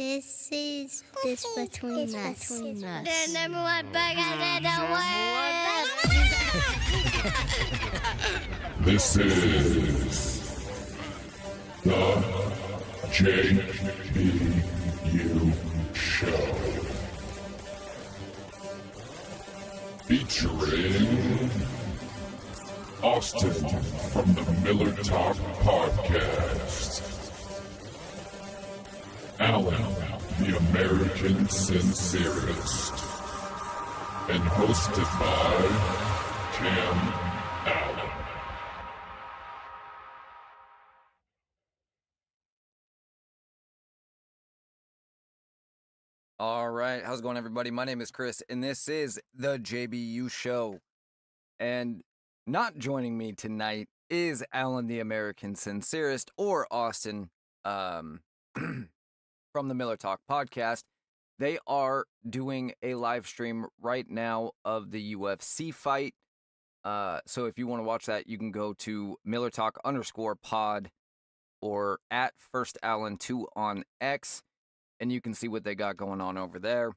This is this between us. The number one podcast in the world. This is the JBU.Show. Featuring Austin from the Miller Talk Podcast. Allan, the American Sincerist. And hosted by Cam Allen. All right, how's it going, everybody? My name is Chris, and this is the JBU Show. And not joining me tonight is Allan, the American Sincerist, or Austin from the Miller Talk Podcast. They are doing a live stream right now of the UFC fight. So if you want to watch that, you can go to MillerTalk_pod or at FirstAllan2 on X. And you can see what they got going on over there.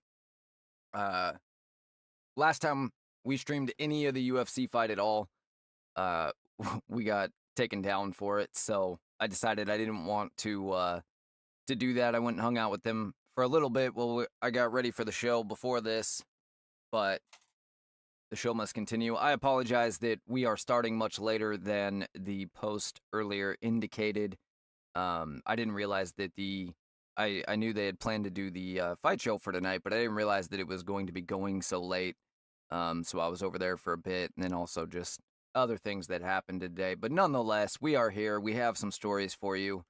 Last time we streamed any of the UFC fight at all, we got taken down for it. So I decided I didn't want to do that. I went and hung out with them for a little bit. Well, I got ready for the show before this, but the show must continue. I apologize that we are starting much later than the post earlier indicated. I didn't realize that I knew they had planned to do the fight show for tonight, but I didn't realize that it was going to be going so late. So I was over there for a bit, and then also just other things that happened today. But nonetheless, we are here. We have some stories for you.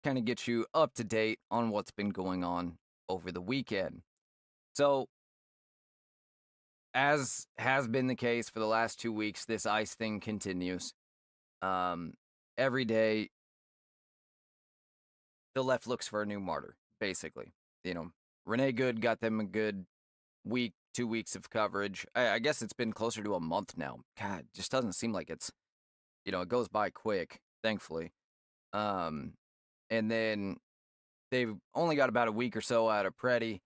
Kind of get you up to date on what's been going on over the weekend. So, as has been the case for the last 2 weeks, this ICE thing continues. Every day, the left looks for a new martyr, basically. You know, Renee Good got them a good week, 2 weeks of coverage. I guess it's been closer to a month now. God, it just doesn't seem like it's, it goes by quick, thankfully. And then they've only got about a week or so out of Preddy,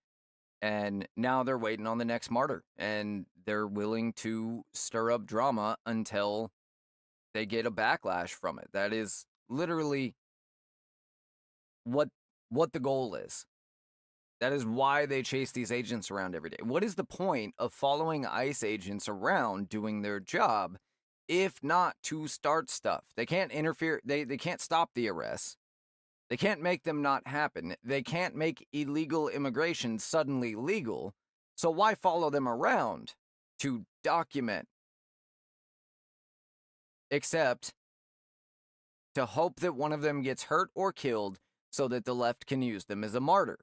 and now they're waiting on the next martyr, and they're willing to stir up drama until they get a backlash from it. That is literally what the goal is. That is why they chase these agents around every day. What is the point of following ICE agents around doing their job if not to start stuff? They can't interfere. They can't stop the arrests. They can't make them not happen. They can't make illegal immigration suddenly legal. So why follow them around to document? Except to hope that one of them gets hurt or killed so that the left can use them as a martyr.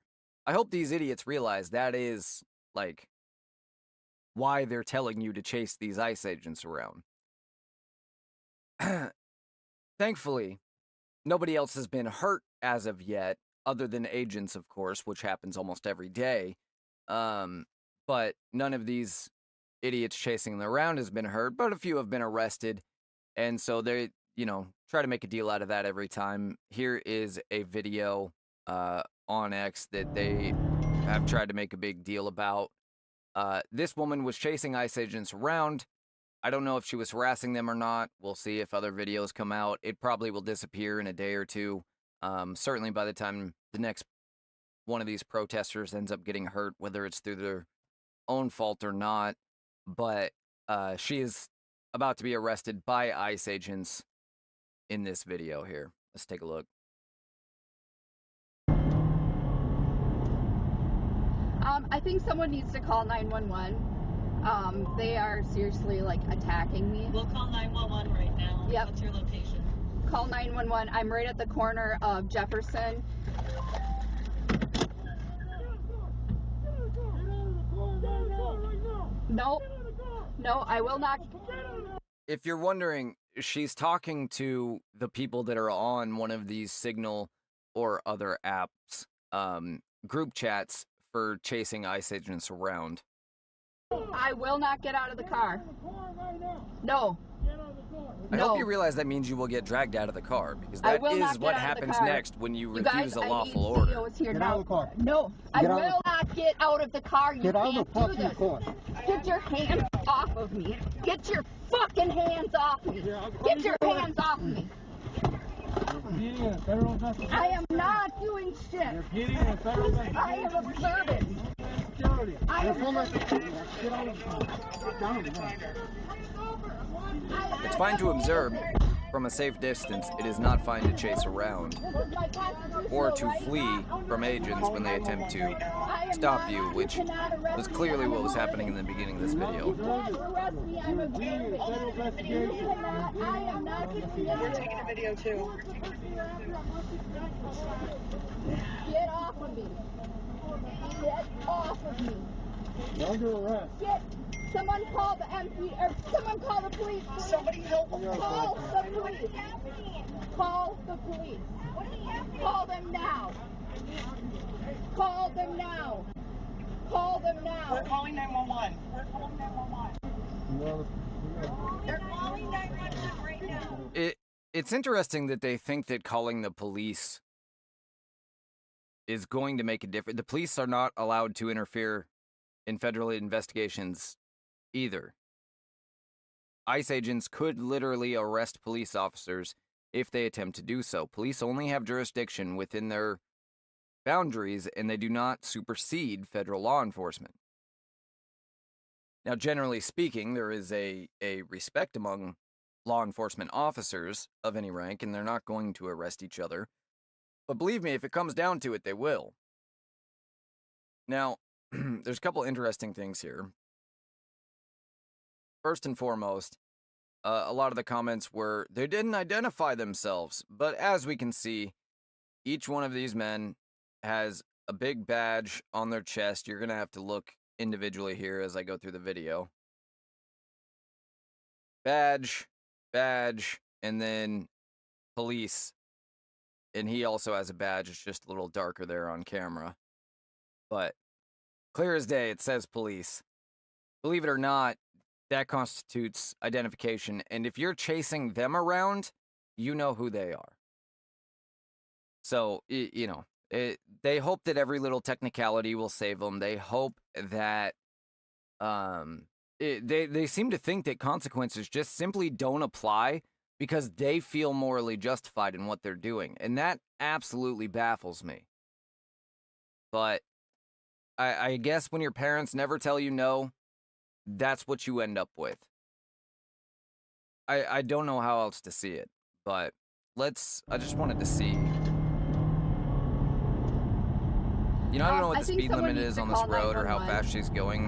I hope these idiots realize that is, why they're telling you to chase these ICE agents around. Thankfully, nobody else has been hurt as of yet, other than agents, of course, which happens almost every day. But none of these idiots chasing them around has been hurt, but a few have been arrested. And so they, try to make a deal out of that every time. Here is a video on X that they have tried to make a big deal about. This woman was chasing ICE agents around. I don't know if she was harassing them or not. We'll see if other videos come out. It probably will disappear in a day or two. Certainly by the time the next one of these protesters ends up getting hurt, whether it's through their own fault or not. But she is about to be arrested by ICE agents in this video here. Let's take a look. I think someone needs to call 911. They are seriously attacking me. We'll call 911 right now. Yep. What's your location? Call 911. I'm right at the corner of Jefferson. Nope. No, I will not. If you're wondering, she's talking to the people that are on one of these Signal or other apps, group chats for chasing ICE agents around. I will not get out of the car. No. I No. hope you realize that means you will get dragged out of the car, because I that will not is get what out of the happens car. next when you You refuse guys, a I lawful need order. CEOs here Get now. out of the car. No, I Get out of will not get out of the car. You Get out of the can't do fucking this. car. Get your hands off of me. Get your fucking hands off me. Get your hands off me. I am not doing shit. I am observing. I am observing. It's fine to observe from a safe distance. It is not fine to chase around or to flee from agents when they attempt to stop you, which was clearly what was happening in the beginning of this video. We're taking a video too. Get off of me. Get off of me. You're under arrest. Get. Someone call the MP, or someone call the police. Somebody help him. Call the police. Call the police. Call them now. Call them now. Call them We're now. calling 911. We're calling 911. They're calling 911 right now. It's interesting that they think that calling the police is going to make a difference. The police are not allowed to interfere in federal investigations either. ICE agents could literally arrest police officers if they attempt to do so. Police only have jurisdiction within their boundaries, and they do not supersede federal law enforcement. Now, generally speaking, there is a respect among law enforcement officers of any rank, and they're not going to arrest each other. But believe me, if it comes down to it, they will. Now, there's a couple interesting things here. First and foremost, a lot of the comments were, they didn't identify themselves. But as we can see, each one of these men has a big badge on their chest. You're going to have to look individually here as I go through the video. Badge, and then police. And he also has a badge. It's just a little darker there on camera. But clear as day, it says police. Believe it or not, that constitutes identification. And if you're chasing them around, you know who they are. So, you know, they hope that every little technicality will save them. They hope that they seem to think that consequences just simply don't apply because they feel morally justified in what they're doing. And that absolutely baffles me. But I guess when your parents never tell you no, that's what you end up with. I don't know how else to see it, but I just wanted to see. You know, I don't know what the speed limit is on this road or how fast she's going,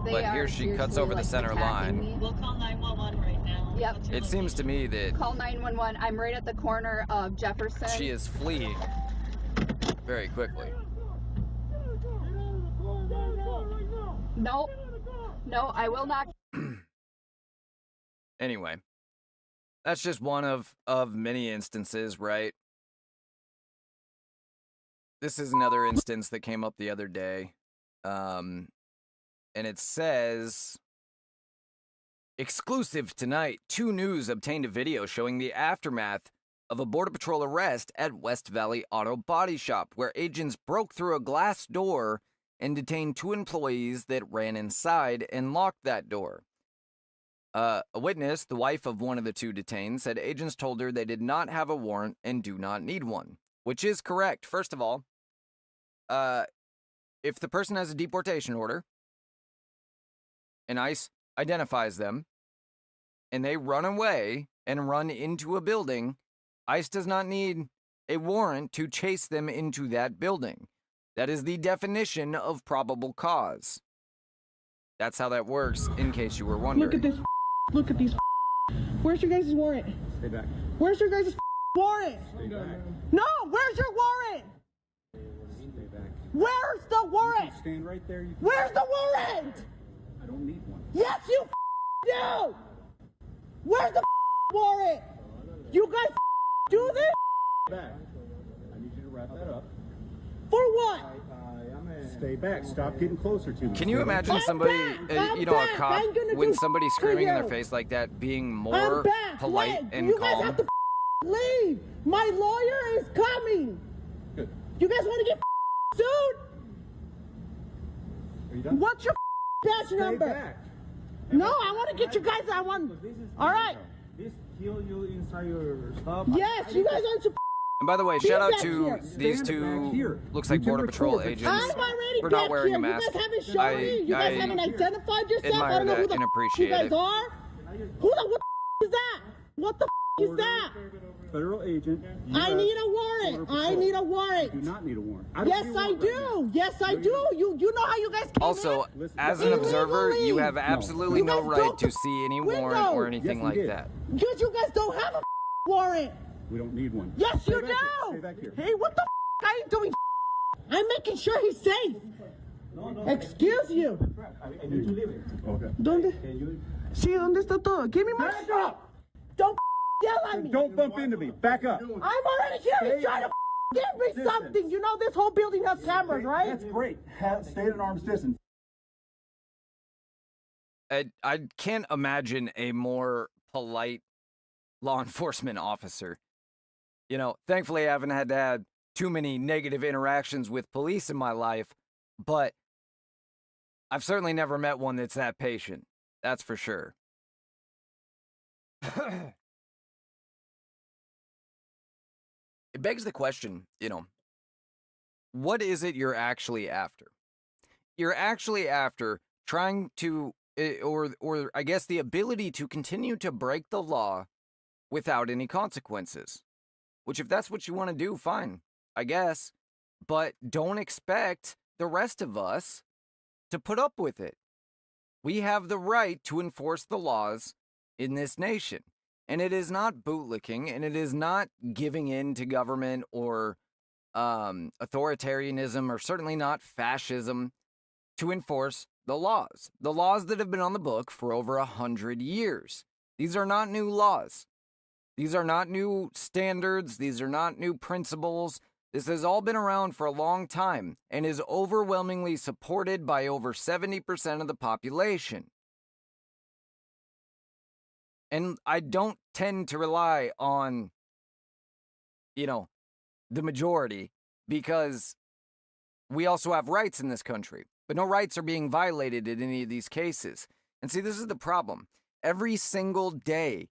but here she cuts over the center line. We'll call 911 right now. Yep. What's your It seems to me that Call 911. I'm right at the corner of Jefferson. she is fleeing very quickly. Nope. No, I will not. Anyway, that's just one of many instances, right? This is another instance that came up the other day. And it says, exclusive tonight, 2 News obtained a video showing the aftermath of a Border Patrol arrest at West Valley Auto Body Shop, where agents broke through a glass door and detained 2 employees that ran inside and locked that door. A witness, the wife of one of the 2 detained, said agents told her they did not have a warrant and do not need one, which is correct. First of all, if the person has a deportation order and ICE identifies them and they run away and run into a building, ICE does not need a warrant to chase them into that building. That is the definition of probable cause. That's how that works, in case you were wondering. Look at this. Look at these. Where's your guys' warrant? Stay back. Where's your guys' warrant? Stay back. No, where's your warrant? Stay back. Where's the warrant? Stand right there. Where's the warrant? I don't need one. Yes, you do. Where's the warrant? You guys do this? Back. I need you to wrap that up. For what? Stay back. Stop getting closer to me. Can you imagine somebody, you know, a cop, when somebody's screaming in their face like that, being more polite and you guys calm? have to leave. My lawyer is coming. Good. You guys want to get sued? Are you done? What's your badge Stay number? back. No, I want to get you guys. I want. All right. This kill you inside your stuff. Yes, you guys aren't. And by the way, Be shout out back to here. these Stand back two, here. looks like You can Border Patrol record. agents I'm already for back not wearing here. a mask. You guys haven't shown me. You guys haven't identified yourself. I admire don't know who that the and you appreciate guys it. are. Who the what is that? What the is that? Federal agent. I need a warrant. I need a warrant. You do not need a warrant. Yes, I do. Yes, I do. You know how you guys came Also, in? as an observer, you have Illegally. absolutely You no guys right broke to the see any window. warrant or anything Yes, we like did. that. Because you guys don't have a warrant. We don't need one. Yes, Stay you back here. do. Stay back here. Hey, what the I ain't doing I'm making sure he's safe. Excuse you. I need you to leave it. Okay. ¿Dónde? Can you? Sí, ¿dónde está todo? Give me my Back up! Don't yell at me. Don't bump into me. Back up. I'm already here. He's trying to give me Distance. something. You know this whole building has cameras, right? That's great. Stay at an arm's distance. I can't imagine a more polite law enforcement officer. You know, thankfully I haven't had to have too many negative interactions with police in my life, but I've certainly never met one that's that patient. That's for sure. It begs the question, you know, what is it you're actually after? You're actually after trying to, or I guess the ability to continue to break the law without any consequences. Which, if that's what you want to do, fine, I guess. But don't expect the rest of us to put up with it. We have the right to enforce the laws in this nation. And it is not bootlicking, and it is not giving in to government or authoritarianism, or certainly not fascism, to enforce the laws. The laws that have been on the book for over 100 years. These are not new laws. These are not new standards. These are not new principles. This has all been around for a long time and is overwhelmingly supported by over 70% of the population. And I don't tend to rely on, you know, the majority, because we also have rights in this country, but no rights are being violated in any of these cases. And see, this is the problem. Every single day,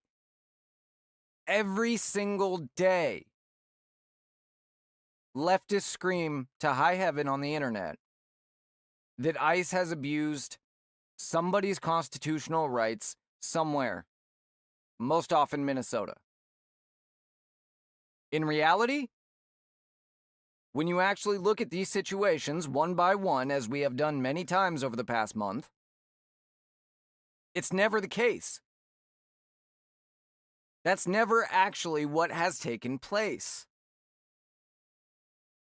leftists scream to high heaven on the internet that ICE has abused somebody's constitutional rights somewhere, most often Minnesota. In reality, when you actually look at these situations one by one, as we have done many times over the past month, it's never the case. That's never actually what has taken place.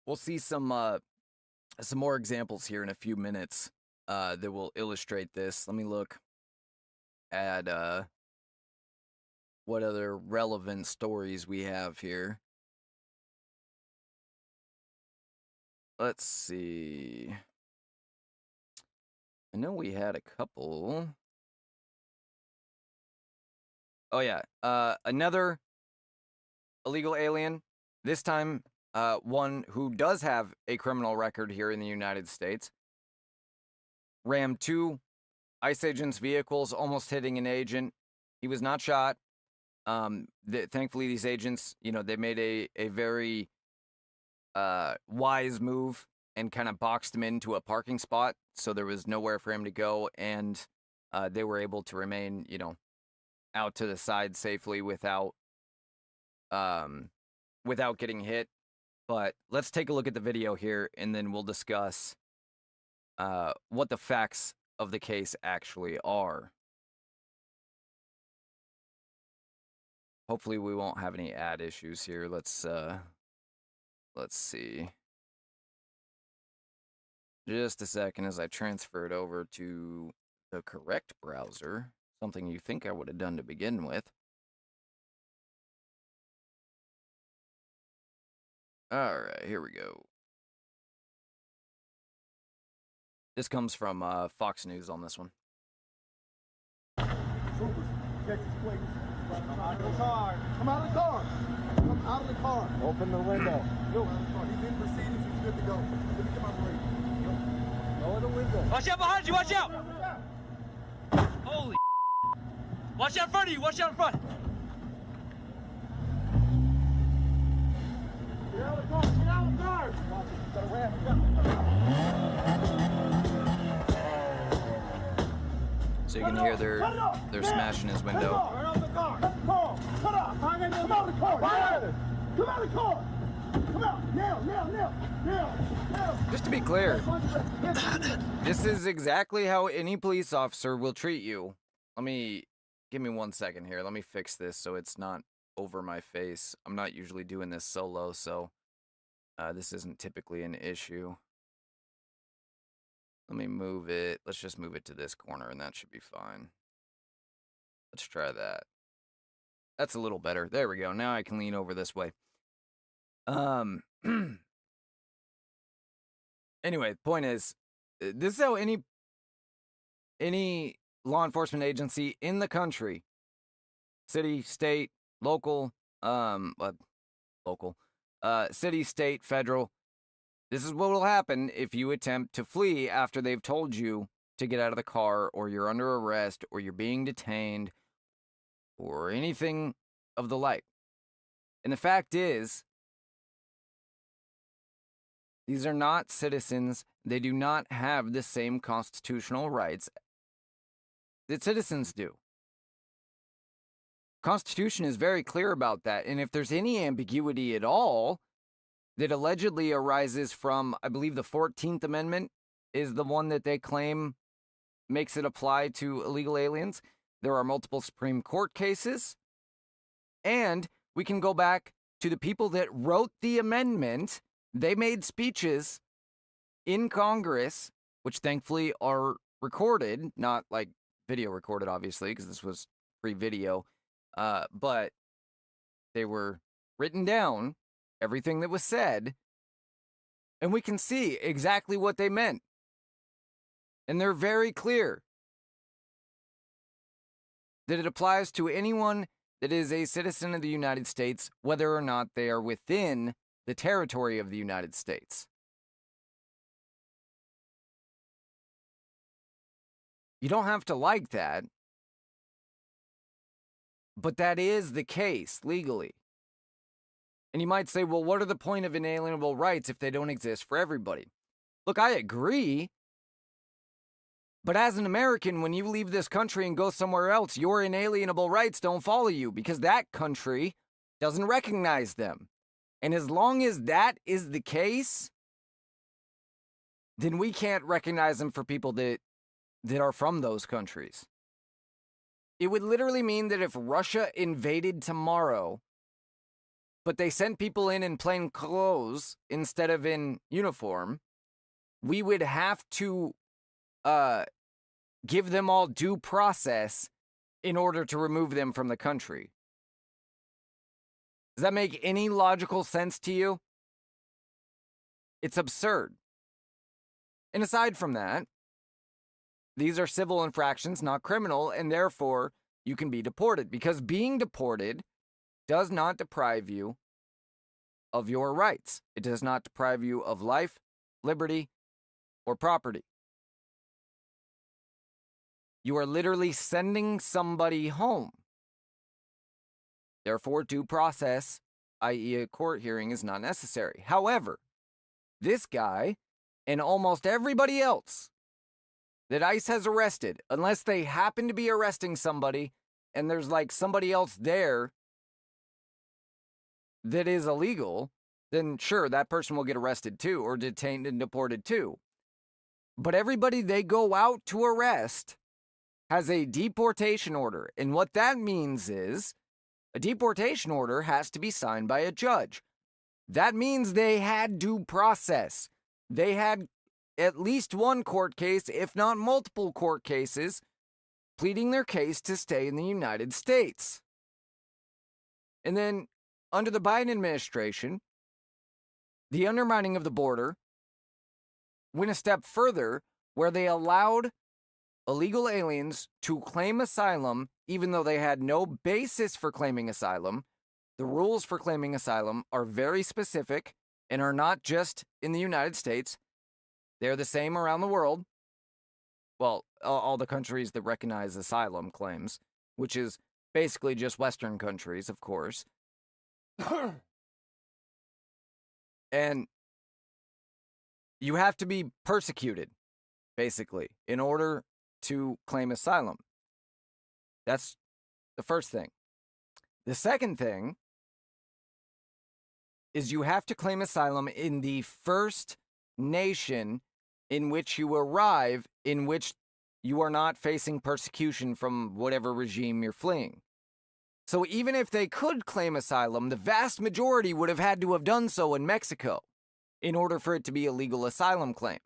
We'll see some more examples here in a few minutes that will illustrate this. Let me look at what other relevant stories we have here. Let's see. I know we had a couple. Oh yeah, another illegal alien, this time one who does have a criminal record here in the United States, rammed 2 ICE agents' vehicles, almost hitting an agent. He was not shot. Thankfully, these agents, you know, they made a very wise move and kind of boxed him into a parking spot, so there was nowhere for him to go, and they were able to remain, you know, out to the side safely without getting hit. But let's take a look at the video here, and then we'll discuss what the facts of the case actually are. Hopefully we won't have any ad issues here. Let's see. Just a second as I transfer it over to the correct browser. Something you think I would have done to begin with. All right, here we go. This comes from Fox News on this one. Troopers, Texas plates. Come out of the car. Come out of the car. Come out of the car. Open the window. Yo, he's in proceedings. He's good to go. Let me get my break. Lower the window. Watch out behind you, watch out! Holy watch out in front of you, watch out in front! Get out of the car. Get out of the car. Watch it. He's got a ramp. So you can hear they're smashing his window. Turn off the car. Cut the car. Cut off. Come out of the car. Come out of the car. Come out. Now. Just to be clear, this is exactly how any police officer will treat you. Give me 1 second here. Let me fix this so it's not over my face. I'm not usually doing this solo, so this isn't typically an issue. Let me move it. Let's just move it to this corner, and that should be fine. Let's try that. That's a little better. There we go. Now I can lean over this way. Anyway, the point is, this is how any law enforcement agency in the country, city, state, local, city, state, federal, this is what will happen if you attempt to flee after they've told you to get out of the car, or you're under arrest, or you're being detained, or anything of the like. And the fact is, these are not citizens. They do not have the same constitutional rights that citizens do. Constitution is very clear about that. And if there's any ambiguity at all that allegedly arises from, I believe the 14th Amendment is the one that they claim makes it apply to illegal aliens. There are multiple Supreme Court cases. And we can go back to the people that wrote the amendment. They made speeches in Congress, which thankfully are recorded, not like video recorded, obviously, because this was pre-video, but they were written down, everything that was said, and we can see exactly what they meant. And they're very clear that it applies to anyone that is a citizen of the United States, whether or not they are within the territory of the United States. You don't have to like that, but that is the case legally. And you might say, well, what are the point of inalienable rights if they don't exist for everybody? Look, I agree. But as an American, when you leave this country and go somewhere else, your inalienable rights don't follow you because that country doesn't recognize them. And as long as that is the case, then we can't recognize them for people that are from those countries. It would literally mean that if Russia invaded tomorrow, but they sent people in plain clothes instead of in uniform, we would have to give them all due process in order to remove them from the country. Does that make any logical sense to you? It's absurd. And aside from that, these are civil infractions, not criminal, and therefore you can be deported, because being deported does not deprive you of your rights. It does not deprive you of life, liberty, or property. You are literally sending somebody home. Therefore, due process, i.e. a court hearing, is not necessary. However, this guy and almost everybody else that ICE has arrested, unless they happen to be arresting somebody and there's like somebody else there that is illegal, then sure, that person will get arrested too, or detained and deported too. But everybody they go out to arrest has a deportation order. And what that means is a deportation order has to be signed by a judge. That means they had due process. They had at least one court case, if not multiple court cases, pleading their case to stay in the United States. And then, under the Biden administration, the undermining of the border went a step further, where they allowed illegal aliens to claim asylum even though they had no basis for claiming asylum. The rules for claiming asylum are very specific and are not just in the United States. They're the same around the world. Well, all the countries that recognize asylum claims, which is basically just Western countries, of course. And you have to be persecuted, basically, in order to claim asylum. That's the first thing. The second thing is you have to claim asylum in the first nation in which you arrive, in which you are not facing persecution from whatever regime you're fleeing. So even if they could claim asylum, the vast majority would have had to have done so in Mexico in order for it to be a legal asylum claim.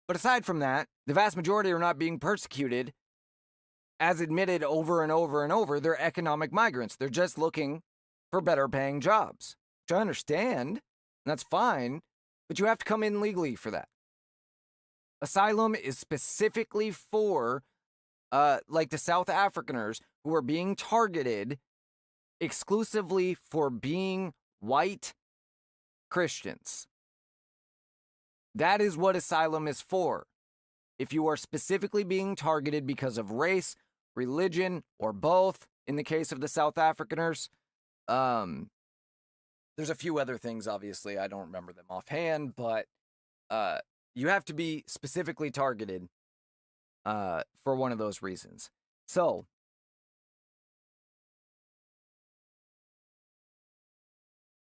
But aside from that, the vast majority are not being persecuted. As admitted over and over and over, they're economic migrants. They're just looking for better paying jobs, which I understand, and that's fine, but you have to come in legally for that. Asylum is specifically for, like the South Africaners who are being targeted exclusively for being white Christians. That is what asylum is for. If you are specifically being targeted because of race, religion, or both, in the case of the South Africaners, there's a few other things, obviously, I don't remember them offhand, but you have to be specifically targeted for one of those reasons. So,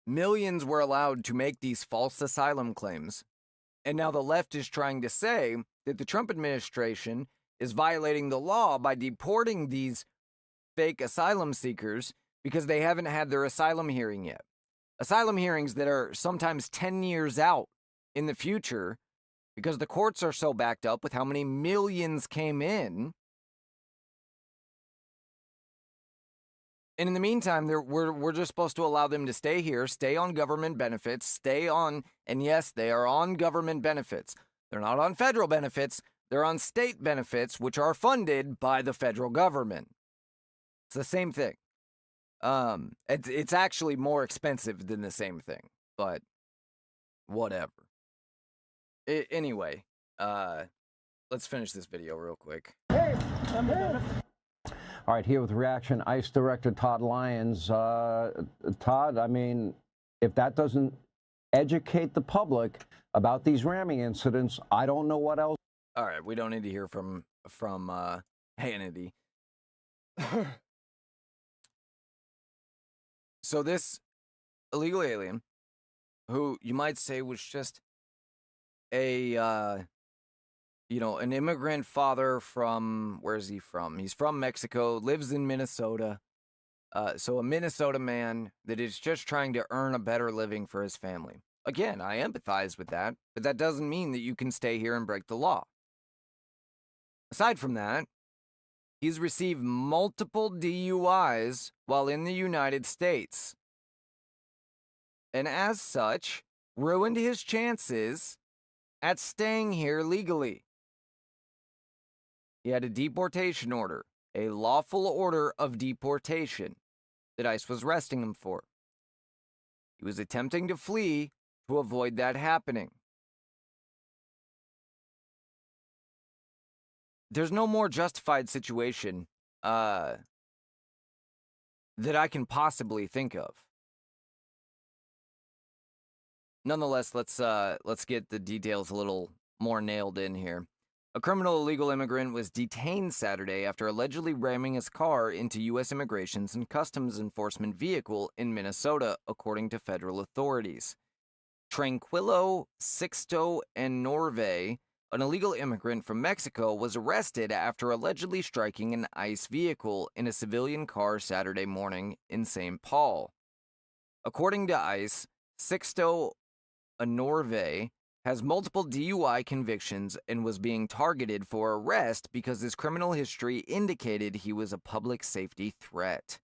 millions were allowed to make these false asylum claims, and now the left is trying to say that the Trump administration is violating the law by deporting these fake asylum seekers because they haven't had their asylum hearing yet. Asylum hearings that are sometimes 10 years out in the future because the courts are so backed up with how many millions came in. And in the meantime, we're just supposed to allow them to stay here, stay on government benefits, and yes, they are on government benefits. They're not on federal benefits, they're on state benefits, which are funded by the federal government. It's the same thing. It's actually more expensive than the same thing, but whatever. Anyway, let's finish this video real quick. All right, here with reaction, ICE Director Todd Lyons. Todd, I mean, if that doesn't educate the public about these ramming incidents, I don't know what else. All right, we don't need to hear from Hannity. So this illegal alien, who you might say was just an immigrant father from, where is he from? He's from Mexico, lives in Minnesota. So a Minnesota man that is just trying to earn a better living for his family. Again, I empathize with that, but that doesn't mean that you can stay here and break the law. Aside from that, he's received multiple DUIs while in the United States. And as such, ruined his chances at staying here legally. He had a deportation order, a lawful order of deportation that ICE was arresting him for. He was attempting to flee to avoid that happening. There's no more justified situation that I can possibly think of. Nonetheless, let's get the details a little more nailed in here. A criminal illegal immigrant was detained Saturday after allegedly ramming his car into U.S. Immigrations and Customs Enforcement vehicle in Minnesota, according to federal authorities. Tranquilo Sixto and Norve, an illegal immigrant from Mexico, was arrested after allegedly striking an ICE vehicle in a civilian car Saturday morning in St. Paul. According to ICE, Sixto Norve has multiple DUI convictions and was being targeted for arrest because his criminal history indicated he was a public safety threat.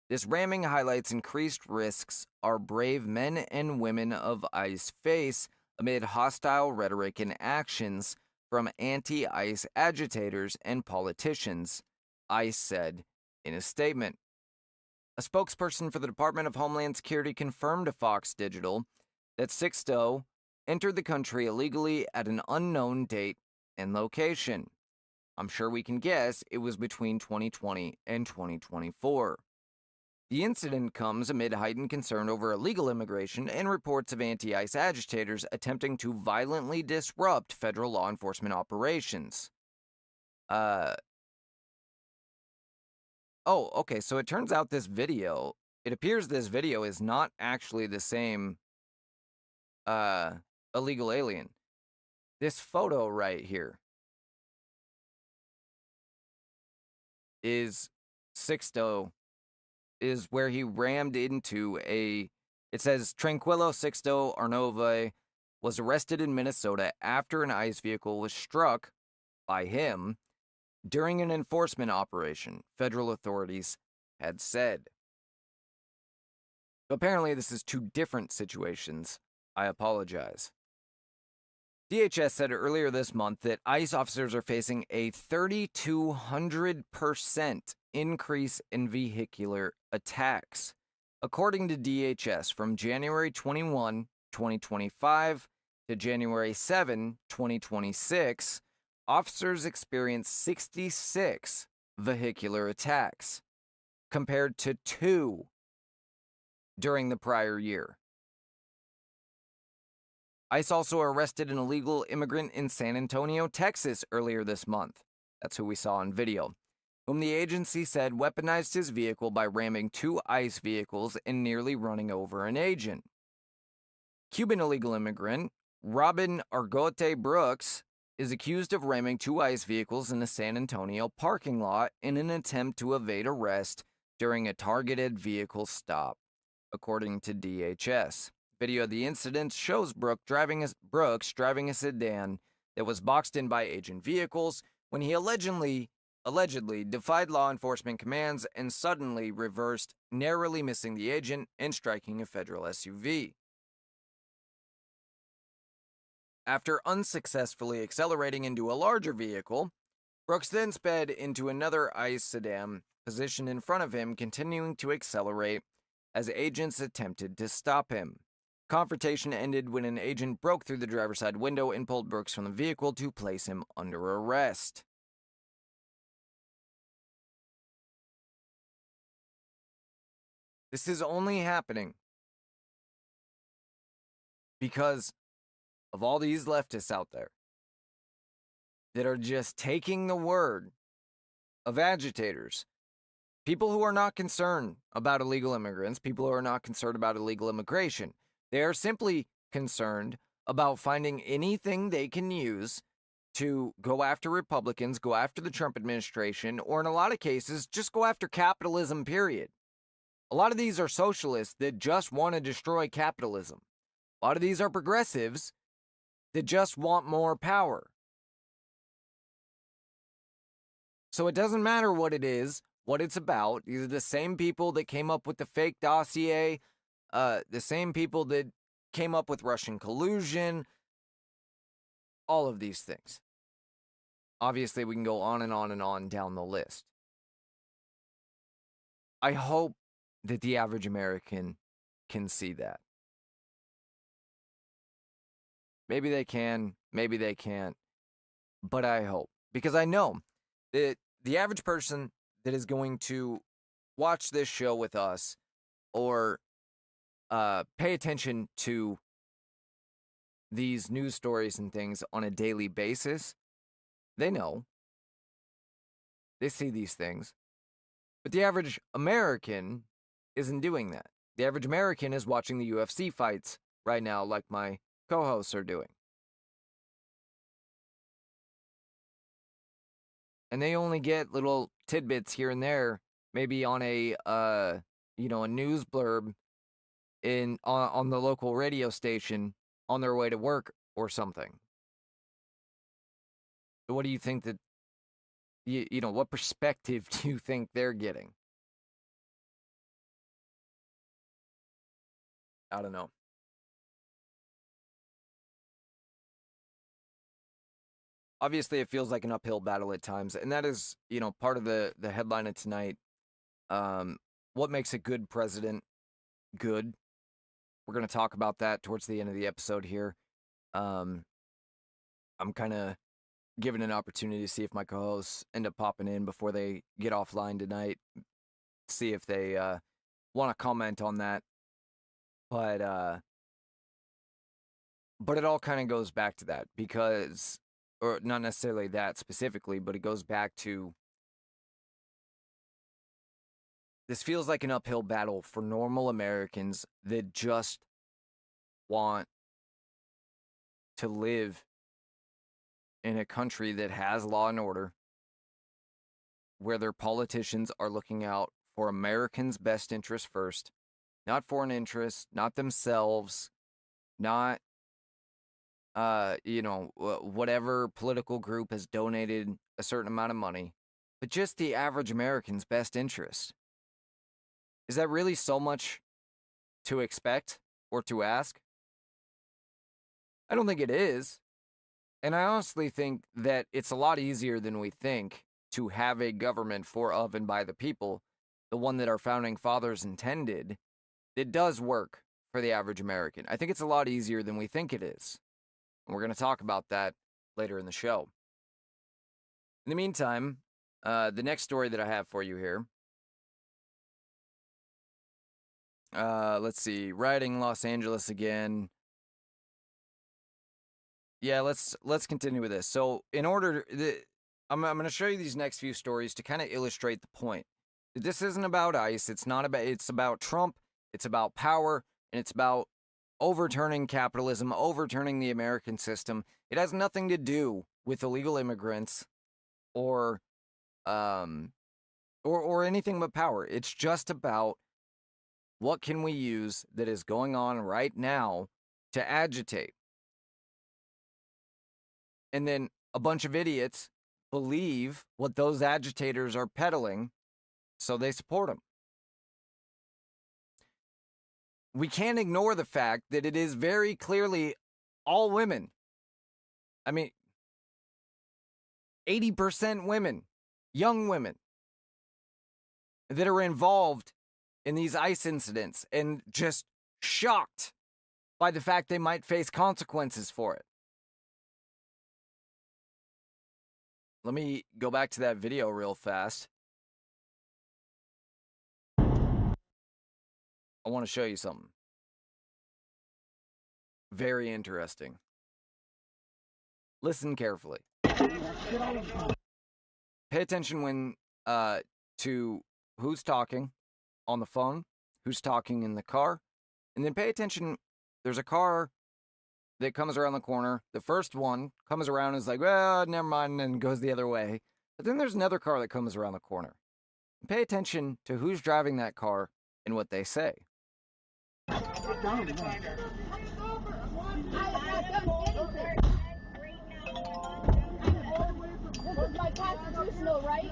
This ramming highlights increased risks our brave men and women of ICE face amid hostile rhetoric and actions from anti-ICE agitators and politicians, ICE said in a statement. A spokesperson for the Department of Homeland Security confirmed to Fox Digital that Sixto entered the country illegally at an unknown date and location. I'm sure we can guess it was between 2020 and 2024. The incident comes amid heightened concern over illegal immigration and reports of anti-ICE agitators attempting to violently disrupt federal law enforcement operations. Oh, okay, so it turns out it appears this video is not actually the same illegal alien. This photo right here is Sixto, is where he rammed into it says Tranquilo Sixto Arnove was arrested in Minnesota after an ICE vehicle was struck by him during an enforcement operation, federal authorities had said. So apparently this is two different situations. I apologize. DHS said earlier this month that ICE officers are facing a 3,200% increase in vehicular attacks. According to DHS, from January 21, 2025 to January 7, 2026, officers experienced 66 vehicular attacks, compared to 2 during the prior year. ICE also arrested an illegal immigrant in San Antonio, Texas earlier this month. That's who we saw on video, whom the agency said weaponized his vehicle by ramming 2 ICE vehicles and nearly running over an agent. Cuban illegal immigrant Robin Argote Brooks is accused of ramming 2 ICE vehicles in a San Antonio parking lot in an attempt to evade arrest during a targeted vehicle stop, according to DHS. Video of the incident shows Brooks driving a sedan that was boxed in by agent vehicles when he allegedly defied law enforcement commands and suddenly reversed, narrowly missing the agent and striking a federal SUV. After unsuccessfully accelerating into a larger vehicle, Brooks then sped into another ICE sedan positioned in front of him, continuing to accelerate as agents attempted to stop him. Confrontation ended when an agent broke through the driver's side window and pulled Brooks from the vehicle to place him under arrest. This is only happening because of all these leftists out there that are just taking the word of agitators, people who are not concerned about illegal immigrants, people who are not concerned about illegal immigration. They are simply concerned about finding anything they can use to go after Republicans, go after the Trump administration, or in a lot of cases, just go after capitalism, period. A lot of these are socialists that just want to destroy capitalism. A lot of these are progressives that just want more power. So it doesn't matter what it is, what it's about. These are the same people that came up with the fake dossier, the same people that came up with Russian collusion, all of these things. Obviously, we can go on and on and on down the list. I hope that the average American can see that. Maybe they can, maybe they can't, but I hope. Because I know that the average person that is going to watch this show with us or pay attention to these news stories and things on a daily basis, they know. They see these things. But the average American isn't doing that. The average American is watching the UFC fights right now like my co-hosts are doing. And they only get little tidbits here and there, maybe on a news blurb on the local radio station on their way to work or something. So what do you think that, what perspective do you think they're getting? I don't know. obviously it feels like an uphill battle at times, and that is, part of the headline of tonight. What makes a good president good? We're going to talk about that towards the end of the episode here. I'm kind of given an opportunity to see if my co-hosts end up popping in before they get offline tonight, see if they want to comment on that. But it all kind of goes back to that because, or not necessarily that specifically, but it goes back to this feels like an uphill battle for normal Americans that just want to live in a country that has law and order, where their politicians are looking out for Americans' best interest first, not foreign interests, not themselves, not, whatever political group has donated a certain amount of money, but just the average American's best interest. Is that really so much to expect or to ask? I don't think it is. And I honestly think that it's a lot easier than we think to have a government for, of, and by the people, the one that our founding fathers intended. It does work for the average American. I think it's a lot easier than we think it is. And we're going to talk about that later in the show. In the meantime, the next story that I have for you here. Let's see. Rioting Los Angeles again. Yeah, let's continue with this. So, I'm going to show you these next few stories to kind of illustrate the point. This isn't about ICE. It's about Trump. It's about power, and it's about overturning capitalism, overturning the American system. It has nothing to do with illegal immigrants or anything but power. It's just about what can we use that is going on right now to agitate. And then a bunch of idiots believe what those agitators are peddling, so they support them. We can't ignore the fact that it is very clearly all women. I mean, 80% women, young women, that are involved in these ICE incidents and just shocked by the fact they might face consequences for it. Let me go back to that video real fast. I want to show you something very interesting. Listen carefully. Pay attention when to who's talking on the phone, who's talking in the car, and then pay attention. There's a car that comes around the corner. The first one comes around and is like, well, never mind, and goes the other way. But then there's another car that comes around the corner. And pay attention to who's driving that car and what they say. This is my constitutional right.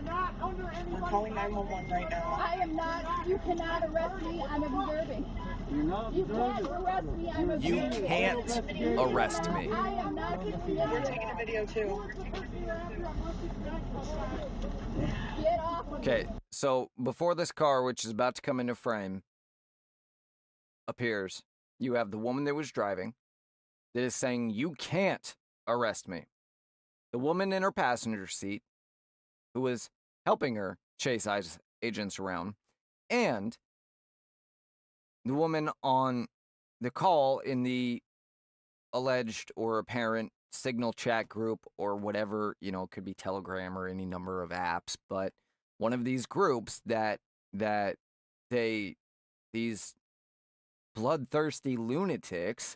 We're calling 911 right now. I am not. You cannot arrest me. I'm observing. You can't arrest me. I'm observing. You can't arrest me. I am not. We're taking a video too. Get off of me. Okay, so before this car, which is about to come into frame, appears, you have the woman that was driving that is saying, you can't arrest me. The woman in her passenger seat who was helping her chase ICE agents around, and the woman on the call in the alleged or apparent signal chat group or whatever, could be Telegram or any number of apps, but one of these groups that these bloodthirsty lunatics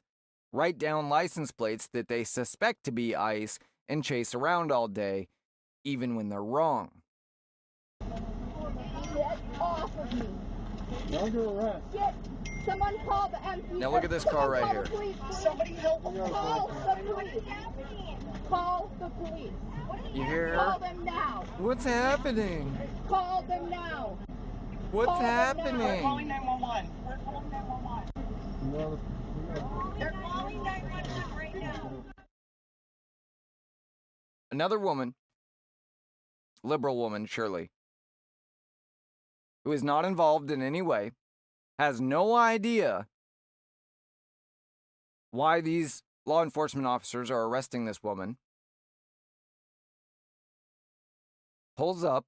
write down license plates that they suspect to be ICE and chase around all day, even when they're wrong. Get off of me. You're under arrest. Someone call the MP. Now look at this car right here. Somebody help them. Call the police. Call the police. You hear her? Call them now. What's happening? Call them now. What's Call them now. happening? We're calling 911. We're calling 911. They're calling 911 right now. Another woman, liberal woman, surely, who is not involved in any way, has no idea why these law enforcement officers are arresting this woman, pulls up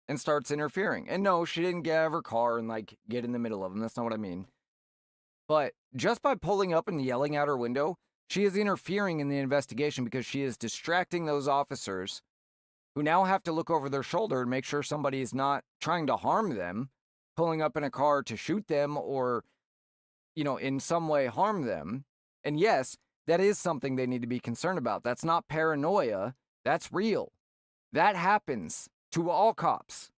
and starts interfering. And no, she didn't get out of her car and like get in the middle of them. That's not what I mean. But just by pulling up and yelling out her window, she is interfering in the investigation because she is distracting those officers who now have to look over their shoulder and make sure somebody is not trying to harm them, pulling up in a car to shoot them or, in some way harm them. And yes, that is something they need to be concerned about. That's not paranoia. That's real. That happens to all cops.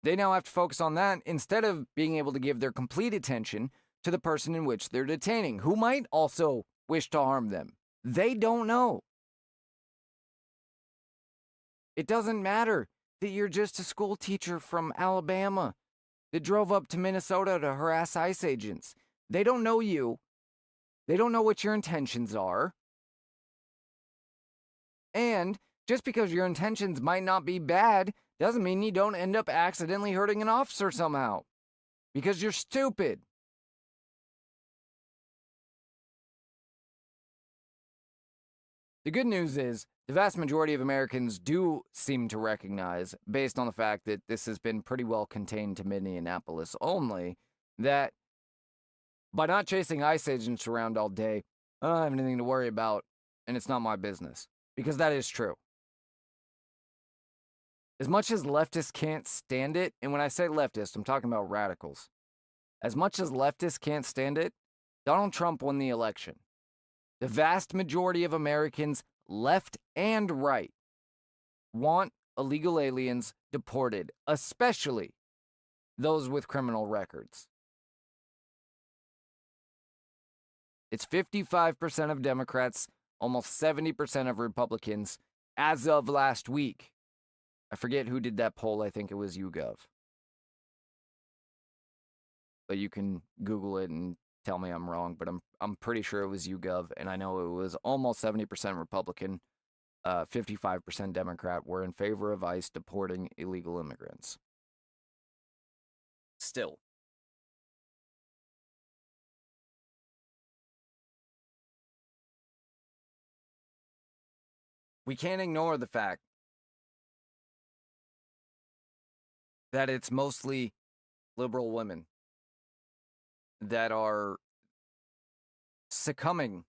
They now have to focus on that instead of being able to give their complete attention to the person in which they're detaining, who might also wish to harm them. They don't know. It doesn't matter that you're just a school teacher from Alabama that drove up to Minnesota to harass ICE agents. They don't know you. They don't know what your intentions are. And just because your intentions might not be bad doesn't mean you don't end up accidentally hurting an officer somehow. Because you're stupid. The good news is, the vast majority of Americans do seem to recognize, based on the fact that this has been pretty well contained to Minneapolis only, that by not chasing ICE agents around all day, I don't have anything to worry about, and it's not my business. Because that is true. As much as leftists can't stand it, and when I say leftist, I'm talking about radicals. As much as leftists can't stand it, Donald Trump won the election. The vast majority of Americans, left and right, want illegal aliens deported, especially those with criminal records. It's 55% of Democrats, almost 70% of Republicans, as of last week. I forget who did that poll. I think it was YouGov. But you can Google it and tell me I'm wrong, but I'm pretty sure it was YouGov, and I know it was almost 70% Republican, 55% Democrat were in favor of ICE deporting illegal immigrants. Still. We can't ignore the fact that it's mostly liberal women that are succumbing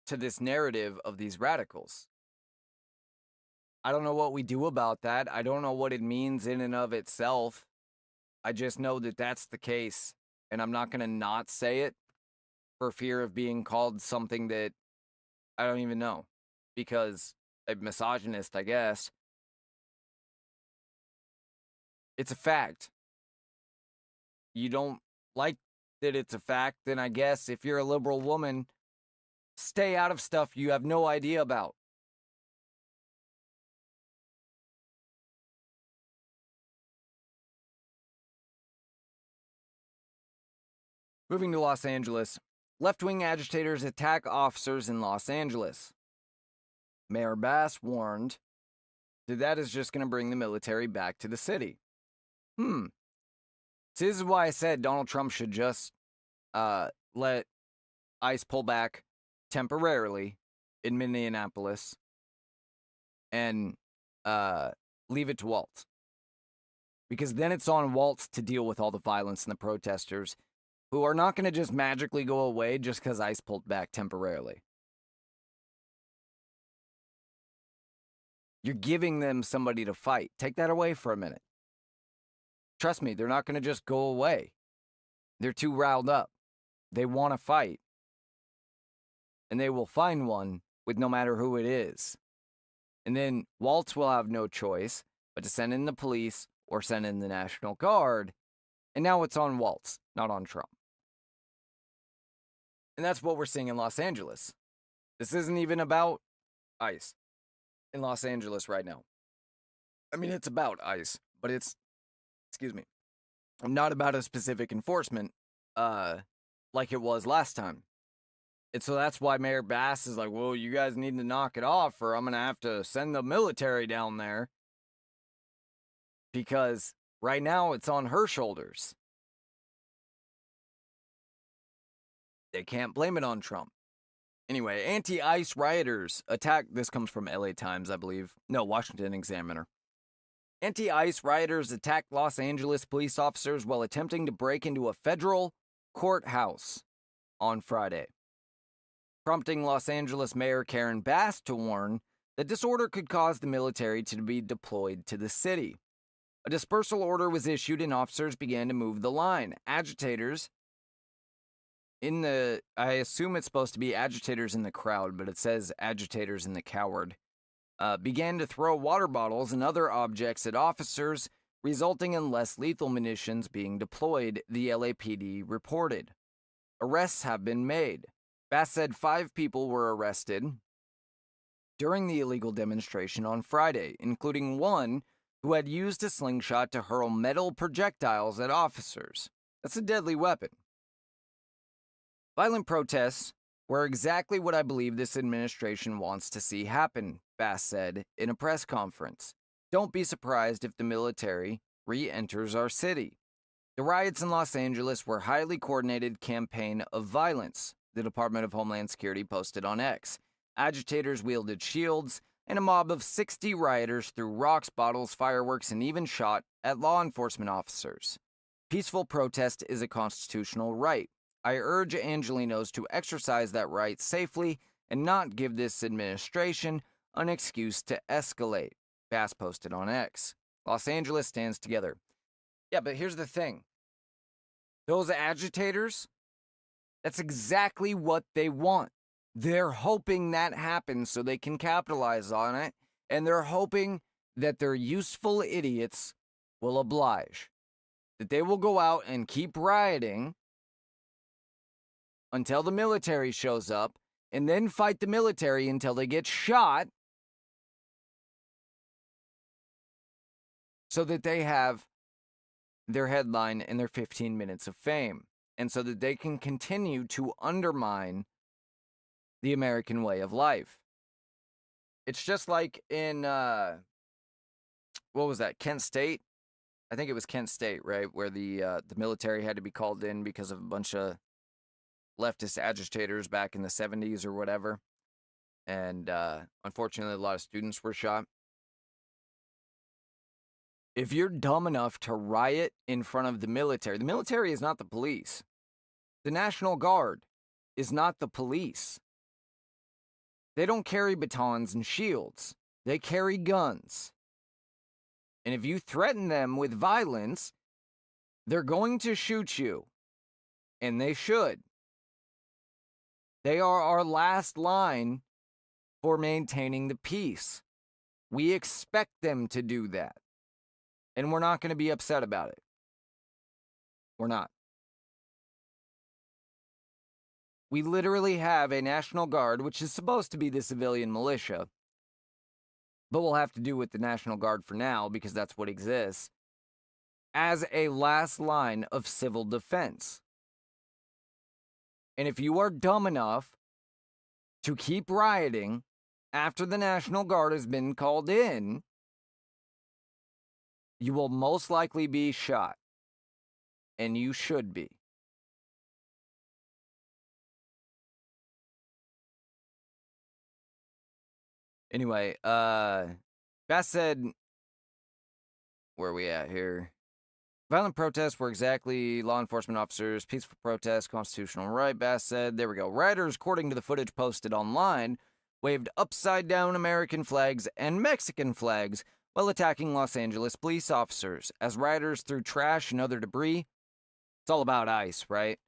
to this narrative of these radicals. I don't know what we do about that. I don't know what it means in and of itself. I just know that that's the case, and I'm not going to not say it for fear of being called something that I don't even know, because a misogynist, I guess. It's a fact. You don't like that it's a fact, then I guess if you're a liberal woman, stay out of stuff you have no idea about. Moving to Los Angeles, left-wing agitators attack officers in Los Angeles. Mayor Bass warned that is just going to bring the military back to the city. So this is why I said Donald Trump should just let ICE pull back temporarily in Minneapolis and leave it to Waltz. Because then it's on Waltz to deal with all the violence and the protesters who are not going to just magically go away just because ICE pulled back temporarily. You're giving them somebody to fight. Take that away for a minute. Trust me, they're not going to just go away. They're too riled up. They want to fight. And they will find one with no matter who it is. And then Waltz will have no choice but to send in the police or send in the National Guard. And now it's on Waltz, not on Trump. And that's what we're seeing in Los Angeles. This isn't even about ICE in Los Angeles right now. I mean, it's about ICE, but it's, not about a specific enforcement like it was last time. And so that's why Mayor Bass is like, well, you guys need to knock it off or I'm going to have to send the military down there. Because right now it's on her shoulders. They can't blame it on Trump. Anyway, anti-ICE rioters attacked, this comes from LA Times, I believe. No, Washington Examiner. Anti-ICE rioters attacked Los Angeles police officers while attempting to break into a federal courthouse on Friday, prompting Los Angeles Mayor Karen Bass to warn that disorder could cause the military to be deployed to the city. A dispersal order was issued and officers began to move the line. Agitators I assume it's supposed to be agitators in the crowd, but it says agitators in the coward, began to throw water bottles and other objects at officers, resulting in less lethal munitions being deployed, the LAPD reported. Arrests have been made. Bass said 5 people were arrested during the illegal demonstration on Friday, including one who had used a slingshot to hurl metal projectiles at officers. That's a deadly weapon. Violent protests were exactly what I believe this administration wants to see happen, Bass said in a press conference. Don't be surprised if the military re-enters our city. The riots in Los Angeles were a highly coordinated campaign of violence, the Department of Homeland Security posted on X. Agitators wielded shields, and a mob of 60 rioters threw rocks, bottles, fireworks, and even shot at law enforcement officers. Peaceful protest is a constitutional right. I urge Angelenos to exercise that right safely and not give this administration an excuse to escalate, Bass posted on X. Los Angeles stands together. Yeah, but here's the thing. Those agitators, that's exactly what they want. They're hoping that happens so they can capitalize on it, and they're hoping that their useful idiots will oblige. That they will go out and keep rioting until the military shows up, and then fight the military until they get shot, so that they have their headline and their 15 minutes of fame, and so that they can continue to undermine the American way of life. It's just like in, what was that, Kent State? I think it was Kent State, right, where the military had to be called in because of a bunch of leftist agitators back in the 70s or whatever. And unfortunately, a lot of students were shot. If you're dumb enough to riot in front of the military is not the police. The National Guard is not the police. They don't carry batons and shields. They carry guns. And if you threaten them with violence, they're going to shoot you. And they should. They are our last line for maintaining the peace. We expect them to do that. And we're not going to be upset about it. We're not. We literally have a National Guard, which is supposed to be the civilian militia. But we'll have to do with the National Guard for now because that's what exists. As a last line of civil defense. And if you are dumb enough to keep rioting after the National Guard has been called in, you will most likely be shot. And you should be. Anyway, Bass said, where are we at here? Violent protests were exactly law enforcement officers, peaceful protests, constitutional right, Bass said. There we go. Rioters, according to the footage posted online, waved upside-down American flags and Mexican flags while attacking Los Angeles police officers. As rioters threw trash and other debris, it's all about ICE, right?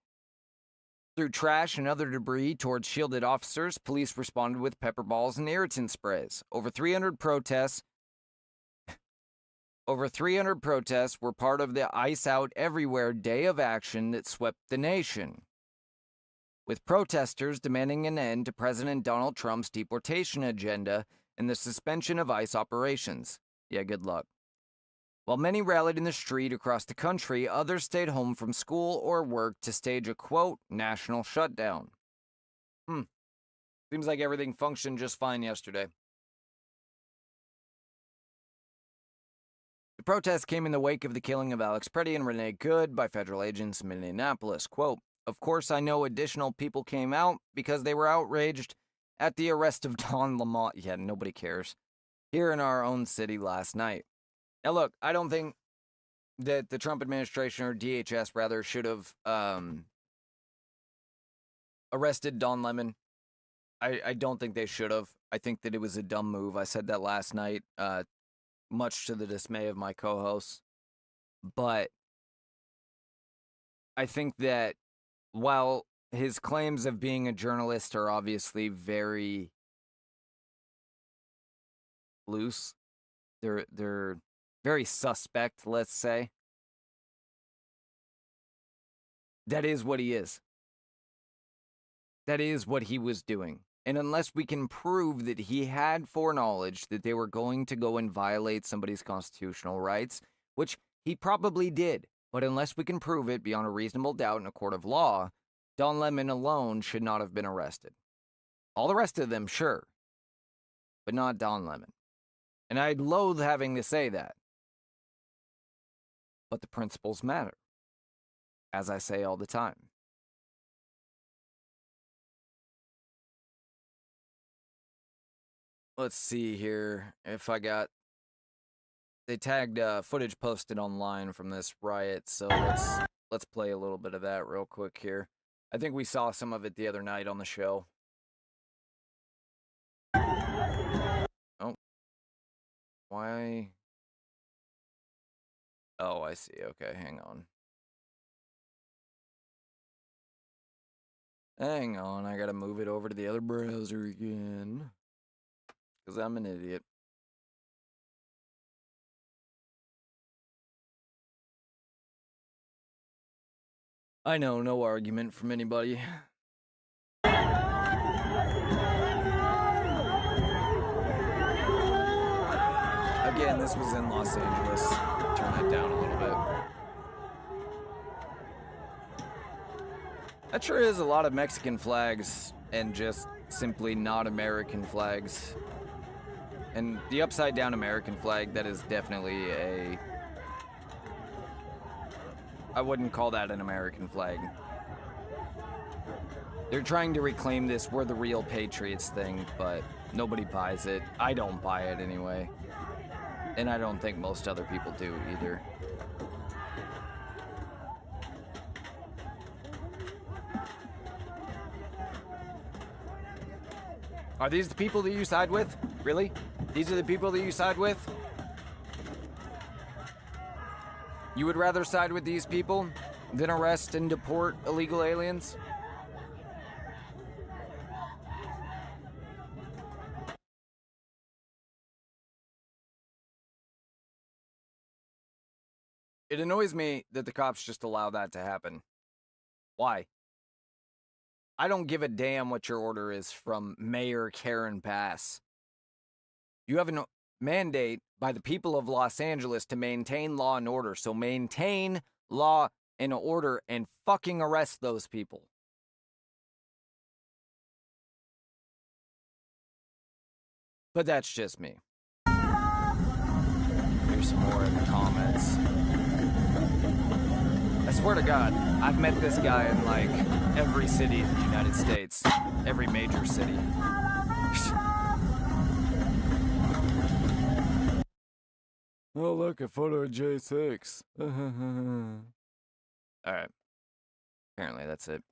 Threw trash and other debris towards shielded officers, police responded with pepper balls and irritant sprays. Over 300 protests were part of the ICE Out Everywhere Day of Action that swept the nation, with protesters demanding an end to President Donald Trump's deportation agenda and the suspension of ICE operations. Yeah, good luck. While many rallied in the street across the country, others stayed home from school or work to stage a, quote, national shutdown. Seems like everything functioned just fine yesterday. The protest came in the wake of the killing of Alex Preddy and Renee Good by federal agents in Minneapolis. Quote, "Of course, I know additional people came out because they were outraged at the arrest of Don Lamont." Yeah, nobody cares. "Here in our own city last night." Now, look, I don't think that the Trump administration, or DHS rather, should have arrested Don Lemon. I don't think they should have. I think that it was a dumb move. I said that last night, much to the dismay of my co-hosts. But I think that while his claims of being a journalist are obviously very loose, they're very suspect, let's say. That is what he is. That is what he was doing. And unless we can prove that he had foreknowledge that they were going to go and violate somebody's constitutional rights, which he probably did, but unless we can prove it beyond a reasonable doubt in a court of law, Don Lemon alone should not have been arrested. All the rest of them, sure, but not Don Lemon. And I'd loathe having to say that. But the principles matter, as I say all the time. Let's see here if I got... They tagged footage posted online from this riot, so let's play a little bit of that real quick here. I think we saw some of it the other night on the show. Oh. Why? Oh, I see. Okay, hang on. Hang on, I gotta move it over to the other browser again. Because I'm an idiot. I know, no argument from anybody. Again, this was in Los Angeles. Turn that down a little bit. That sure is a lot of Mexican flags and just simply not American flags. And the upside down American flag, that is definitely a... I wouldn't call that an American flag. They're trying to reclaim this "we're the real patriots" thing, but nobody buys it. I don't buy it anyway. And I don't think most other people do either. Are these the people that you side with? Really? These are the people that you side with? You would rather side with these people than arrest and deport illegal aliens? It annoys me that the cops just allow that to happen. Why? I don't give a damn what your order is from Mayor Karen Bass. You have a mandate by the people of Los Angeles to maintain law and order, so maintain law and order and fucking arrest those people. But that's just me. Here's some more in the comments. I swear to God, I've met this guy in like every city in the United States. Every major city. Oh, look, a photo of J6. Alright. Apparently that's it.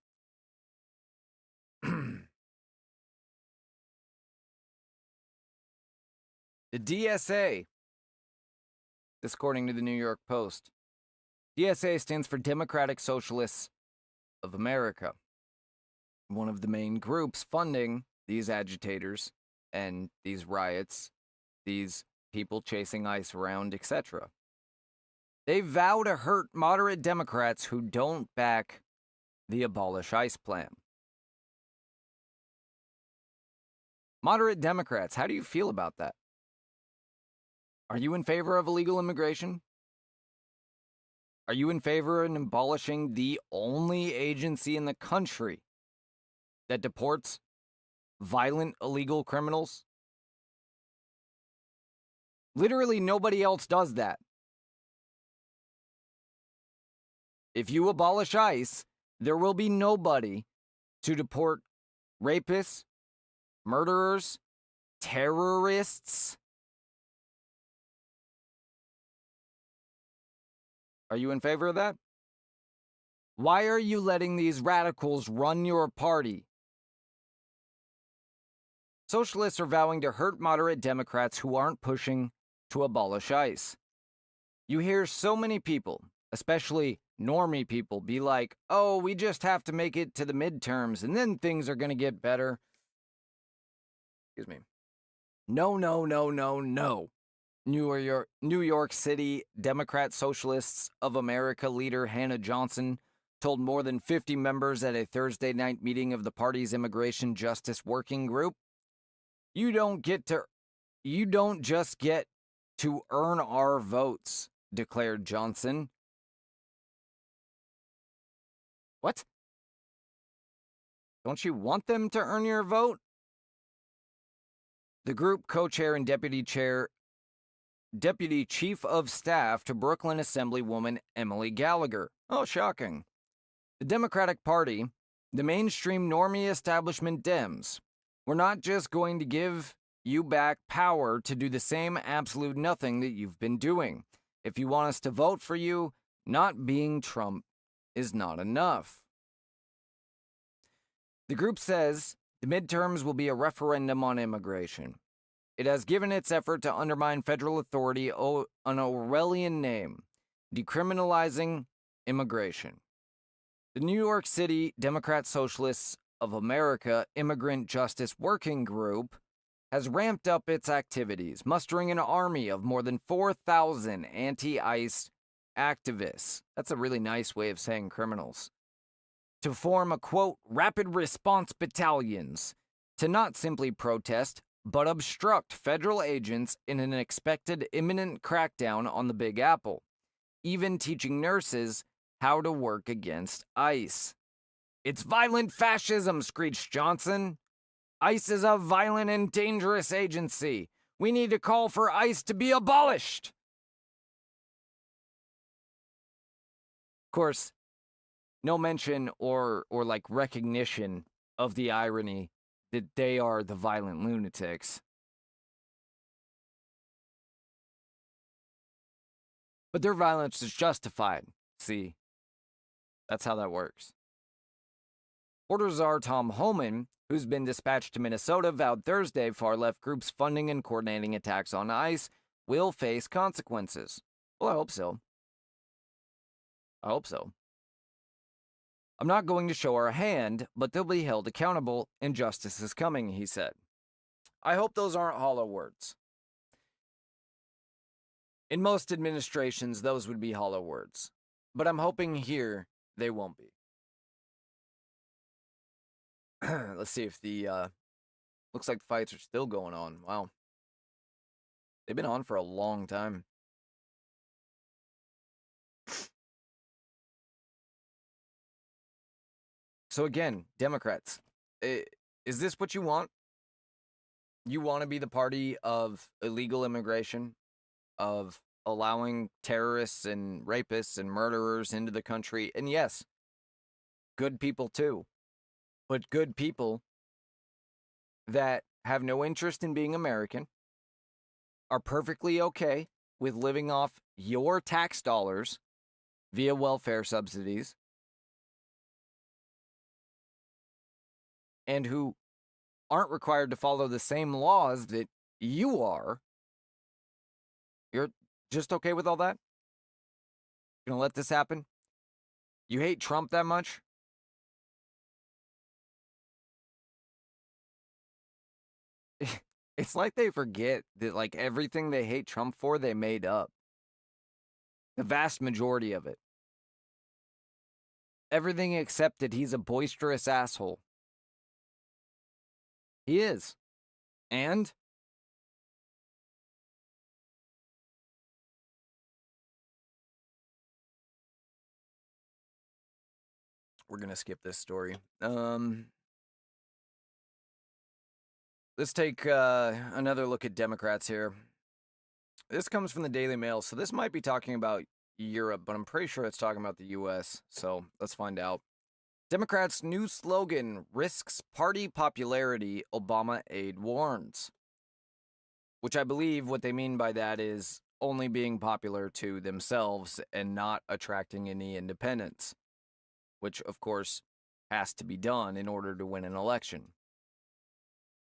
The DSA. This according to the New York Post. DSA stands for Democratic Socialists of America. One of the main groups funding these agitators and these riots, these people chasing ICE around, etc. They vow to hurt moderate Democrats who don't back the Abolish ICE plan. Moderate Democrats, how do you feel about that? Are you in favor of illegal immigration? Are you in favor of abolishing the only agency in the country that deports violent illegal criminals. Literally nobody else does that. If you abolish ICE, there will be nobody to deport rapists, murderers, terrorists. Are you in favor of that? Why are you letting these radicals run your party? Socialists are vowing to hurt moderate Democrats who aren't pushing to abolish ICE. You hear so many people, especially normie people, be like, oh, we just have to make it to the midterms and then things are going to get better. Excuse me. No, no, no, no, no. New York City Democrat Socialists of America leader Hannah Johnson told more than 50 members at a Thursday night meeting of the party's Immigration Justice Working Group, you don't just get to earn our votes, declared Johnson. What? Don't you want them to earn your vote? The group co-chair and deputy chief of staff to Brooklyn Assemblywoman Emily Gallagher. Oh, shocking. The Democratic Party, the mainstream normie establishment Dems, we're not just going to give you back power to do the same absolute nothing that you've been doing. If you want us to vote for you, not being Trump is not enough. The group says the midterms will be a referendum on immigration. It has given its effort to undermine federal authority an Orwellian name, decriminalizing immigration. The New York City Democrat Socialists of America Immigrant Justice Working Group has ramped up its activities, mustering an army of more than 4,000 anti-ICE activists. That's a really nice way of saying criminals. To form a, quote, rapid response battalions to not simply protest, but obstruct federal agents in an expected imminent crackdown on the Big Apple, even teaching nurses how to work against ICE. It's violent fascism, screeched Johnson. ICE is a violent and dangerous agency. We need to call for ICE to be abolished. Of course, no mention or like recognition of the irony that they are the violent lunatics. But their violence is justified. See, that's how that works. Border Czar Tom Homan, who's been dispatched to Minnesota, vowed Thursday far-left groups funding and coordinating attacks on ICE will face consequences. Well, I hope so. I'm not going to show our hand, but they'll be held accountable, and justice is coming, he said. I hope those aren't hollow words. In most administrations, those would be hollow words. But I'm hoping here they won't be. Let's see if the, looks like the fights are still going on. Wow. They've been on for a long time. So again, Democrats, is this what you want? You want to be the party of illegal immigration, of allowing terrorists and rapists and murderers into the country? And yes, good people too. But good people that have no interest in being American, are perfectly okay with living off your tax dollars via welfare subsidies, and who aren't required to follow the same laws that you are. You're just okay with all that? You're gonna let this happen? You hate Trump that much? It's like they forget that, like, everything they hate Trump for, they made up. The vast majority of it. Everything except that he's a boisterous asshole. He is. And we're going to skip this story. Let's take another look at Democrats here. This comes from the Daily Mail, so this might be talking about Europe, but I'm pretty sure it's talking about the U.S., so let's find out. Democrats' new slogan risks party popularity, Obama aide warns. Which I believe what they mean by that is only being popular to themselves and not attracting any independents. Which, of course, has to be done in order to win an election.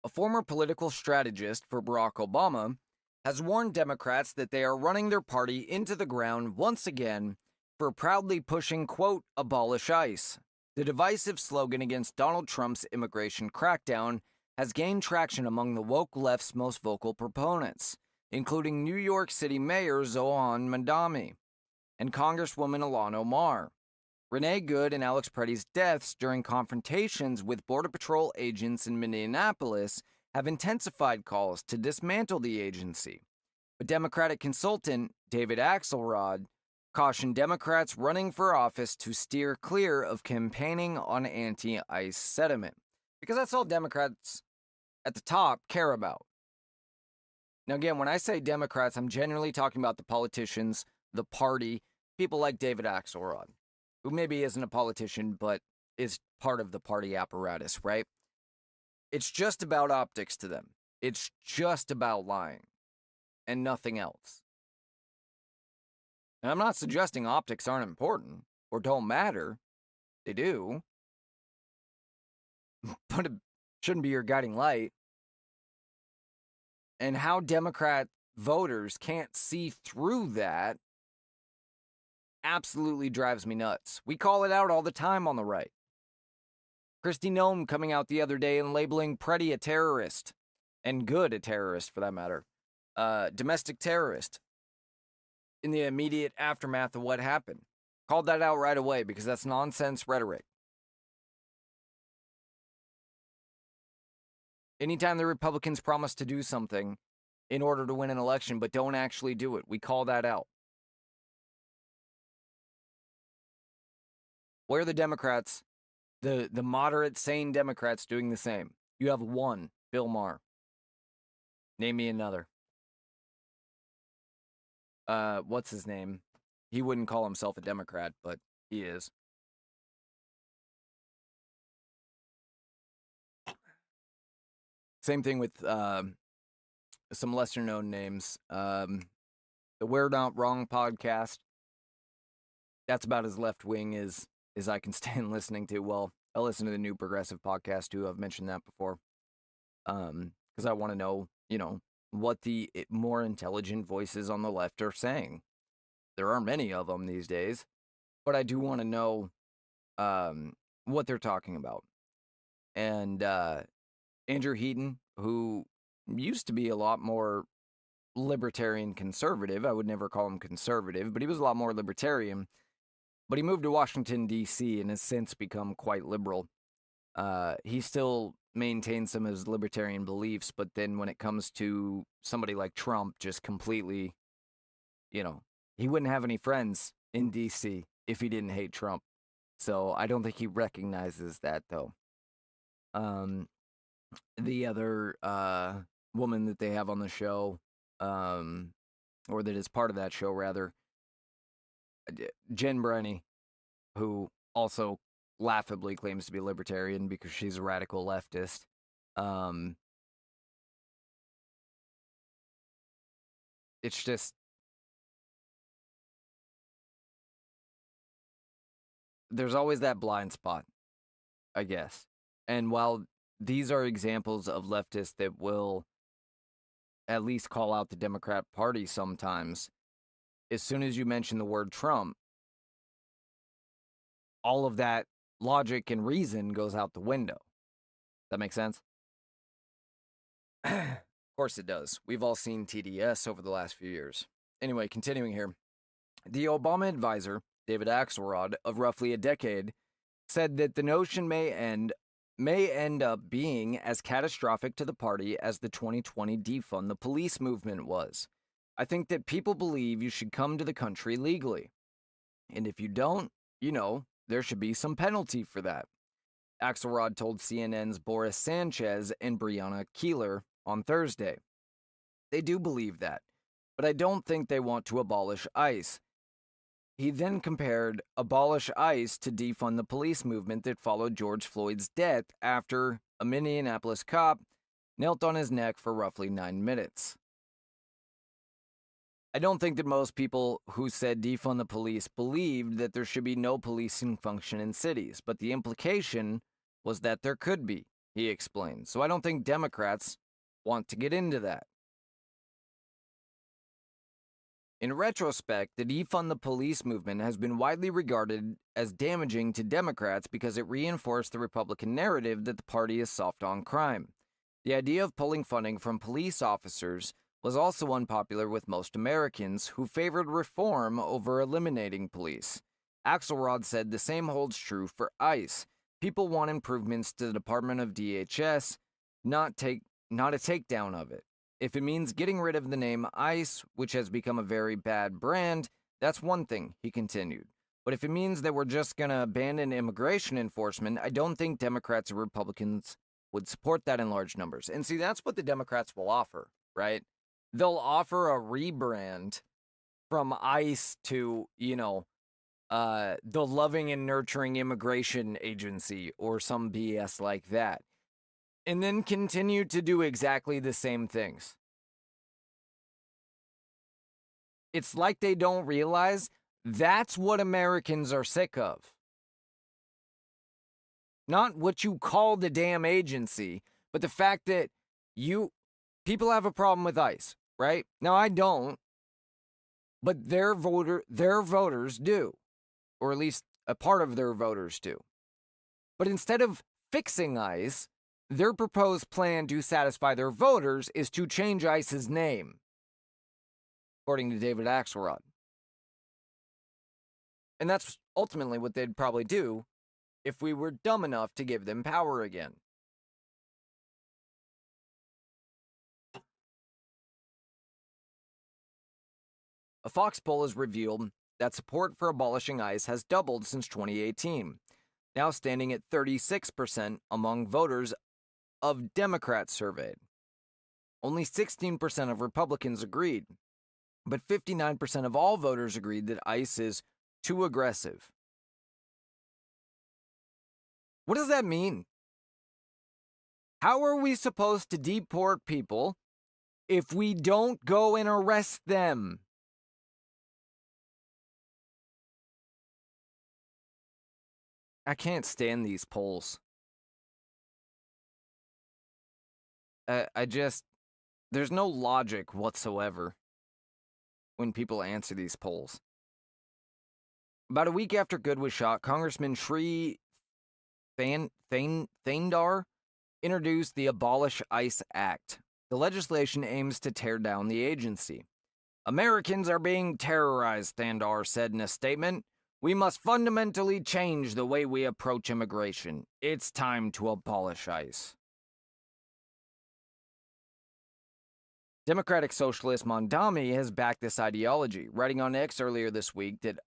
A former political strategist for Barack Obama has warned Democrats that they are running their party into the ground once again for proudly pushing, quote, abolish ICE. The divisive slogan against Donald Trump's immigration crackdown has gained traction among the woke left's most vocal proponents, including New York City Mayor Zohran Mamdani and Congresswoman Ilhan Omar. Renee Good and Alex Preddy's deaths during confrontations with Border Patrol agents in Minneapolis have intensified calls to dismantle the agency. But Democratic consultant David Axelrod cautioned Democrats running for office to steer clear of campaigning on anti-ICE sentiment, because that's all Democrats at the top care about. Now, again, when I say Democrats, I'm generally talking about the politicians, the party, people like David Axelrod, who maybe isn't a politician, but is part of the party apparatus, right? It's just about optics to them. It's just about lying and nothing else. And I'm not suggesting optics aren't important or don't matter. They do. But it shouldn't be your guiding light. And how Democrat voters can't see through that absolutely drives me nuts. We call it out all the time on the right. Kristi Noem coming out the other day and labeling Preddy a terrorist, and Good a terrorist for that matter, domestic terrorist, in the immediate aftermath of what happened. Called that out right away because that's nonsense rhetoric. Anytime the Republicans promise to do something in order to win an election but don't actually do it, we call that out. Where are the Democrats, the moderate, sane Democrats doing the same? You have one, Bill Maher. Name me another. What's his name? He wouldn't call himself a Democrat, but he is. Same thing with some lesser-known names. The We're Not Wrong podcast. That's about as left-wing as I can stand listening to. Well, I listen to the New Progressive podcast, too. I've mentioned that before. Because I want to know, what the more intelligent voices on the left are saying. There are many of them these days. But I do want to know what they're talking about. And Andrew Heaton, who used to be a lot more libertarian conservative. I would never call him conservative, but he was a lot more libertarian. But he moved to Washington, D.C. and has since become quite liberal. He still maintains some of his libertarian beliefs, but then when it comes to somebody like Trump, just completely, he wouldn't have any friends in D.C. if he didn't hate Trump. So I don't think he recognizes that, though. The other woman that they have on the show, or that is part of that show, rather, Jen Brenny, who also laughably claims to be libertarian because she's a radical leftist. It's just, there's always that blind spot, I guess. And while these are examples of leftists that will at least call out the Democrat Party sometimes, as soon as you mention the word Trump, all of that logic and reason goes out the window. That makes sense? Of course it does. We've all seen TDS over the last few years. Anyway, continuing here. The Obama advisor, David Axelrod, of roughly a decade, said that the notion may end up being as catastrophic to the party as the 2020 defund the police movement was. I think that people believe you should come to the country legally. And if you don't, there should be some penalty for that. Axelrod told CNN's Boris Sanchez and Brianna Keeler on Thursday. They do believe that, but I don't think they want to abolish ICE. He then compared abolish ICE to defund the police movement that followed George Floyd's death after a Minneapolis cop knelt on his neck for roughly 9 minutes. I don't think that most people who said defund the police believed that there should be no policing function in cities, but the implication was that there could be, he explained. So I don't think Democrats want to get into that. In retrospect, the defund the police movement has been widely regarded as damaging to Democrats because it reinforced the Republican narrative that the party is soft on crime. The idea of pulling funding from police officers was also unpopular with most Americans who favored reform over eliminating police. Axelrod said the same holds true for ICE. People want improvements to the Department of DHS, not a takedown of it. If it means getting rid of the name ICE, which has become a very bad brand, that's one thing, he continued. But if it means that we're just going to abandon immigration enforcement, I don't think Democrats or Republicans would support that in large numbers. And see, that's what the Democrats will offer, right? They'll offer a rebrand from ICE to, the Loving and Nurturing Immigration Agency or some BS like that. And then continue to do exactly the same things. It's like they don't realize that's what Americans are sick of. Not what you call the damn agency, but the fact that people have a problem with ICE, right? Now, I don't, but their voters do, or at least a part of their voters do. But instead of fixing ICE, their proposed plan to satisfy their voters is to change ICE's name, according to David Axelrod. And that's ultimately what they'd probably do if we were dumb enough to give them power again. A Fox poll has revealed that support for abolishing ICE has doubled since 2018, now standing at 36% among voters of Democrats surveyed. Only 16% of Republicans agreed, but 59% of all voters agreed that ICE is too aggressive. What does that mean? How are we supposed to deport people if we don't go and arrest them? I can't stand these polls. There's no logic whatsoever when people answer these polls. About a week after Good was shot, Congressman Sri Thandar introduced the Abolish ICE Act. The legislation aims to tear down the agency. Americans are being terrorized, Thandar said in a statement. We must fundamentally change the way we approach immigration. It's time to abolish ICE. Democratic Socialist Mondami has backed this ideology, writing on X earlier this week that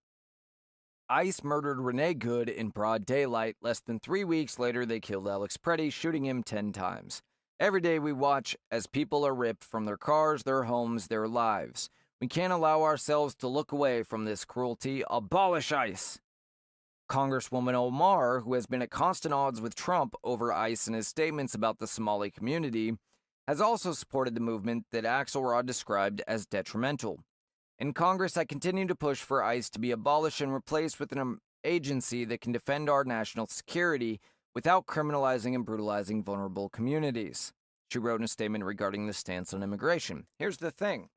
ICE murdered Renee Good in broad daylight. Less than 3 weeks later, they killed Alex Preddy, shooting him 10 times. Every day we watch as people are ripped from their cars, their homes, their lives. We can't allow ourselves to look away from this cruelty. Abolish ICE. Congresswoman Omar, who has been at constant odds with Trump over ICE and his statements about the Somali community, has also supported the movement that Axelrod described as detrimental. In Congress, I continue to push for ICE to be abolished and replaced with an agency that can defend our national security without criminalizing and brutalizing vulnerable communities, she wrote in a statement regarding the stance on immigration. Here's the thing.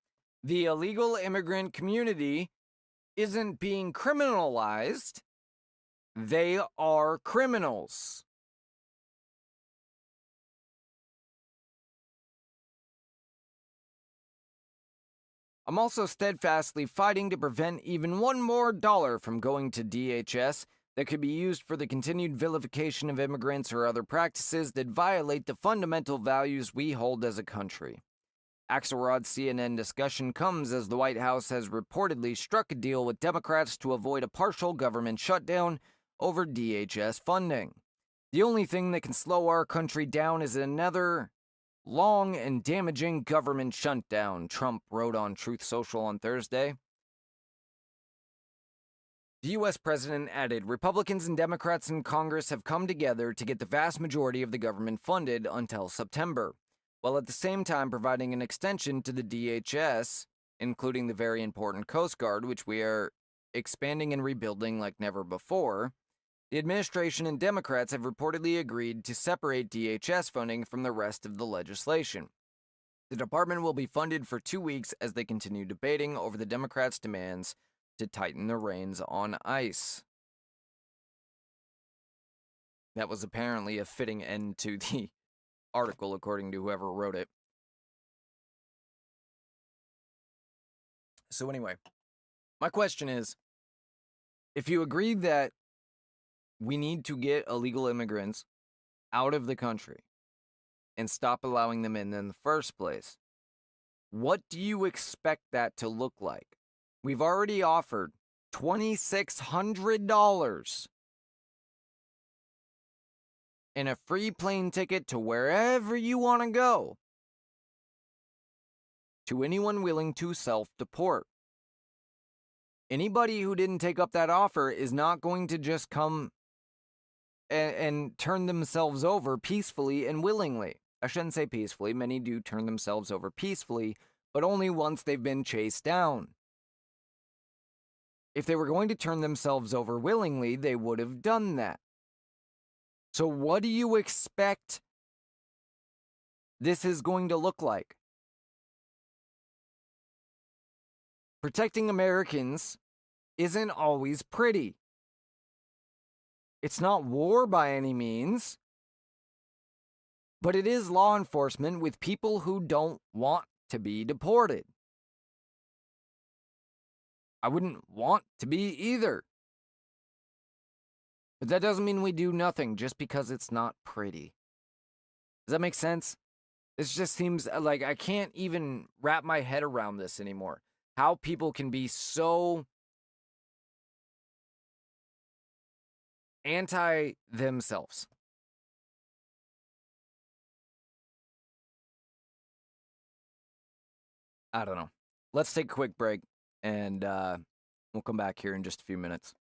The illegal immigrant community isn't being criminalized. They are criminals. I'm also steadfastly fighting to prevent even one more dollar from going to DHS that could be used for the continued vilification of immigrants or other practices that violate the fundamental values we hold as a country. Axelrod's CNN discussion comes as the White House has reportedly struck a deal with Democrats to avoid a partial government shutdown over DHS funding. The only thing that can slow our country down is another long and damaging government shutdown, Trump wrote on Truth Social on Thursday. The U.S. president added, Republicans and Democrats in Congress have come together to get the vast majority of the government funded until September, while at the same time providing an extension to the DHS, including the very important Coast Guard, which we are expanding and rebuilding like never before. The administration and Democrats have reportedly agreed to separate DHS funding from the rest of the legislation. The department will be funded for 2 weeks as they continue debating over the Democrats' demands to tighten the reins on ICE. That was apparently a fitting end to the article, according to whoever wrote it. So anyway, my question is, if you agree that we need to get illegal immigrants out of the country and stop allowing them in the first place, what do you expect that to look like? We've already offered $2,600 and a free plane ticket to wherever you want to go to anyone willing to self-deport. Anybody who didn't take up that offer is not going to just come and turn themselves over peacefully and willingly. I shouldn't say peacefully. Many do turn themselves over peacefully, but only once they've been chased down. If they were going to turn themselves over willingly, they would have done that. So what do you expect this is going to look like? Protecting Americans isn't always pretty. It's not war by any means, but it is law enforcement with people who don't want to be deported. I wouldn't want to be either. But that doesn't mean we do nothing just because it's not pretty. Does that make sense? This just seems like I can't even wrap my head around this anymore. How people can be so anti themselves. I don't know. Let's take a quick break, and we'll come back here in just a few minutes.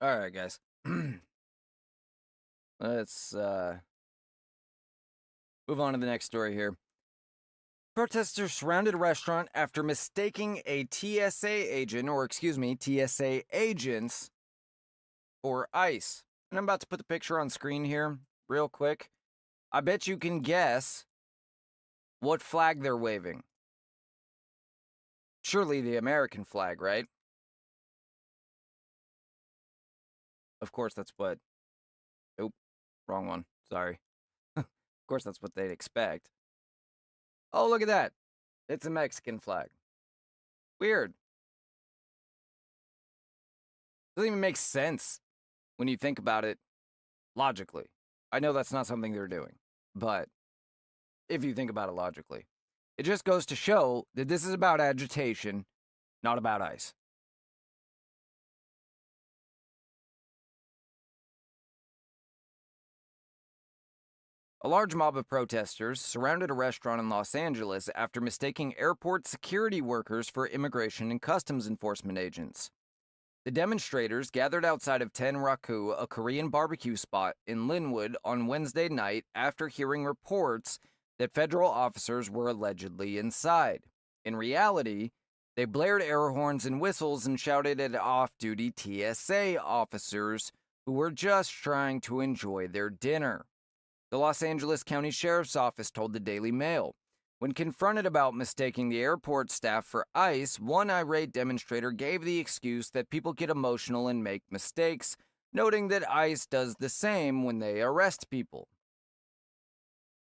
All right, guys. Let's move on to the next story here. Protesters surrounded a restaurant after mistaking a TSA agent, or excuse me, TSA agents, for ICE. And I'm about to put the picture on screen here real quick. I bet you can guess what flag they're waving. Surely the American flag, right? Of course, that's what... Nope, wrong one. Sorry. Of course, that's what they'd expect. Oh, look at that. It's a Mexican flag. Weird. Doesn't even make sense when you think about it logically. I know that's not something they're doing, but if you think about it logically, it just goes to show that this is about agitation, not about ICE. A large mob of protesters surrounded a restaurant in Los Angeles after mistaking airport security workers for immigration and customs enforcement agents. The demonstrators gathered outside of Ten Raku, a Korean barbecue spot in Linwood, on Wednesday night after hearing reports that federal officers were allegedly inside. In reality, they blared air horns and whistles and shouted at off-duty TSA officers who were just trying to enjoy their dinner. The Los Angeles County Sheriff's Office told the Daily Mail. When confronted about mistaking the airport staff for ICE, one irate demonstrator gave the excuse that people get emotional and make mistakes, noting that ICE does the same when they arrest people.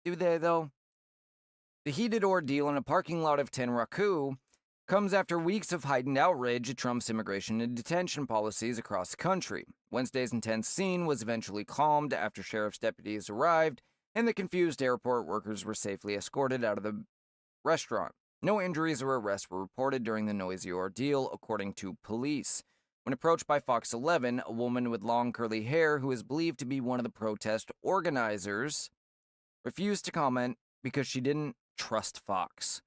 Do they, though? The heated ordeal in a parking lot of Ten Raku comes after weeks of heightened outrage at Trump's immigration and detention policies across the country. Wednesday's intense scene was eventually calmed after sheriff's deputies arrived and the confused airport workers were safely escorted out of the restaurant. No injuries or arrests were reported during the noisy ordeal, according to police. When approached by Fox 11, a woman with long curly hair who is believed to be one of the protest organizers refused to comment because she didn't trust Fox.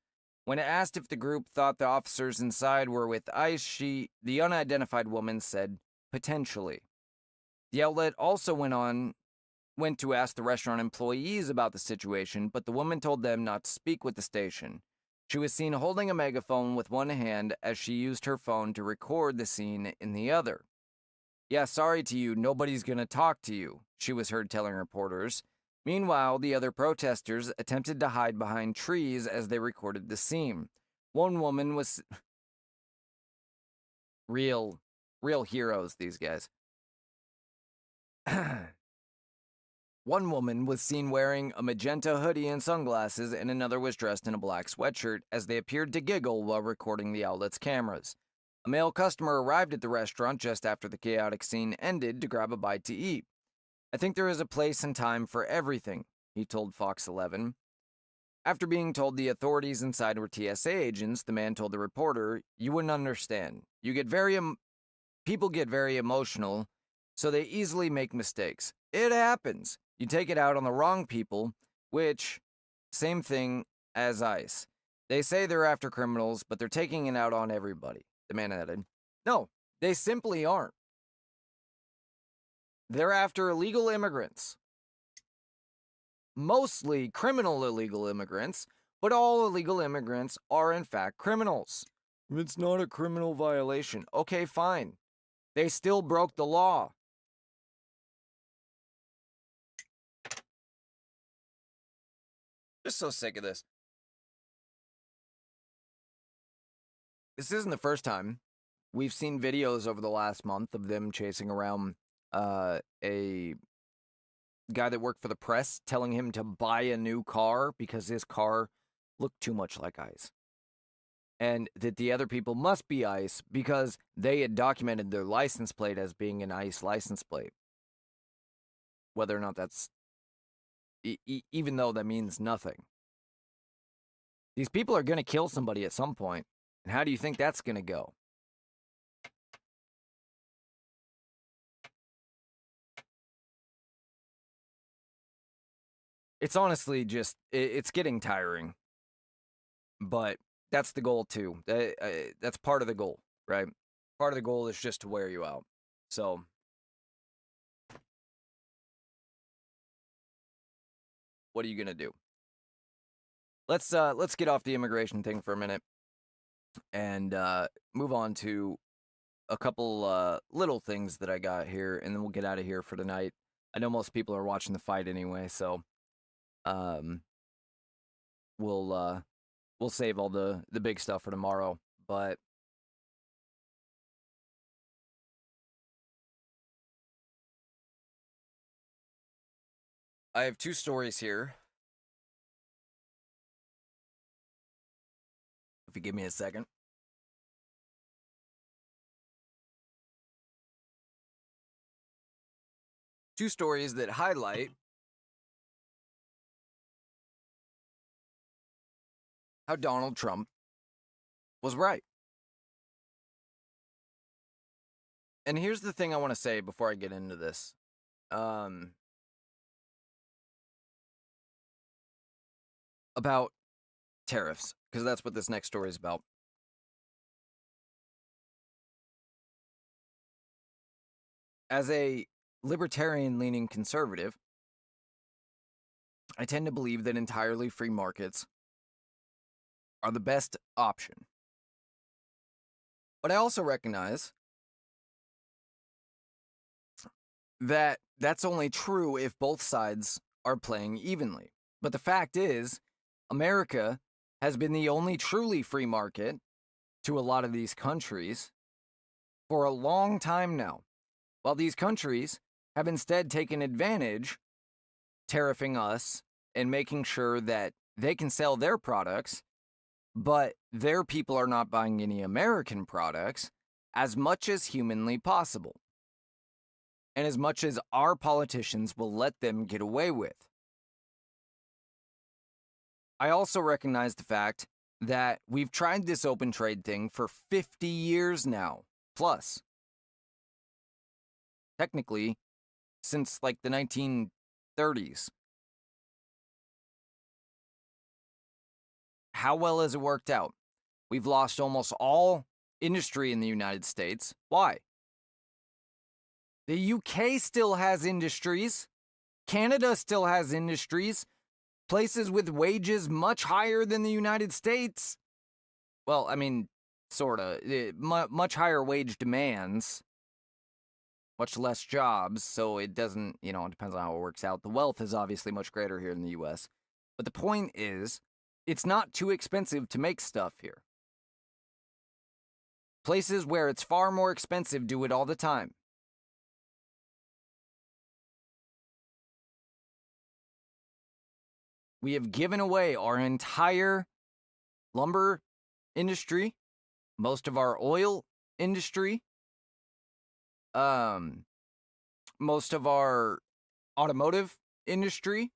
When asked if the group thought the officers inside were with ICE, the unidentified woman said, potentially. The outlet also went to ask the restaurant employees about the situation, but the woman told them not to speak with the station. She was seen holding a megaphone with one hand as she used her phone to record the scene in the other. Yeah, sorry to you, nobody's gonna talk to you, she was heard telling reporters. Meanwhile, the other protesters attempted to hide behind trees as they recorded the scene. One woman was... Real heroes, these guys. One woman was seen wearing a magenta hoodie and sunglasses, and another was dressed in a black sweatshirt as they appeared to giggle while recording the outlet's cameras. A male customer arrived at the restaurant just after the chaotic scene ended to grab a bite to eat. I think there is a place and time for everything, he told Fox 11. After being told the authorities inside were TSA agents, the man told the reporter, you wouldn't understand. People get very emotional, so they easily make mistakes. It happens. You take it out on the wrong people, which, same thing as ICE. They say they're after criminals, but they're taking it out on everybody, the man added. No, they simply aren't. They're after illegal immigrants. Mostly criminal illegal immigrants, but all illegal immigrants are in fact criminals. It's not a criminal violation. Okay, fine. They still broke the law. Just so sick of this. This isn't the first time. We've seen videos over the last month of them chasing around a guy that worked for the press, telling him to buy a new car because his car looked too much like ICE. And that the other people must be ICE because they had documented their license plate as being an ICE license plate. Whether or not that's... even though that means nothing. These people are going to kill somebody at some point. And how do you think that's going to go? It's honestly just, it's getting tiring. But that's the goal too. That's part of the goal, right? Part of the goal is just to wear you out. So what are you gonna do? Let's get off the immigration thing for a minute and move on to a couple little things that I got here, and then we'll get out of here for tonight. I know most people are watching the fight anyway, so we'll save all the big stuff for tomorrow. But I have two stories here. If you give me a second. Two stories that highlight how Donald Trump was right. And here's the thing I want to say before I get into this. About tariffs, because that's what this next story is about. As a libertarian-leaning conservative, I tend to believe that entirely free markets are the best option. But I also recognize that that's only true if both sides are playing evenly. But the fact is, America has been the only truly free market to a lot of these countries for a long time now, while these countries have instead taken advantage, tariffing us and making sure that they can sell their products, but their people are not buying any American products as much as humanly possible, and as much as our politicians will let them get away with. I also recognize the fact that we've tried this open trade thing for 50 years now, plus. Technically, since like the 1930s. How well has it worked out? We've lost almost all industry in the United States. Why? The UK still has industries. Canada still has industries. Places with wages much higher than the United States. Well, I mean, sort of. Much higher wage demands. Much less jobs, so it doesn't, it depends on how it works out. The wealth is obviously much greater here in the US. But the point is, it's not too expensive to make stuff here. Places where it's far more expensive do it all the time. We have given away our entire lumber industry, most of our oil industry, most of our automotive industry,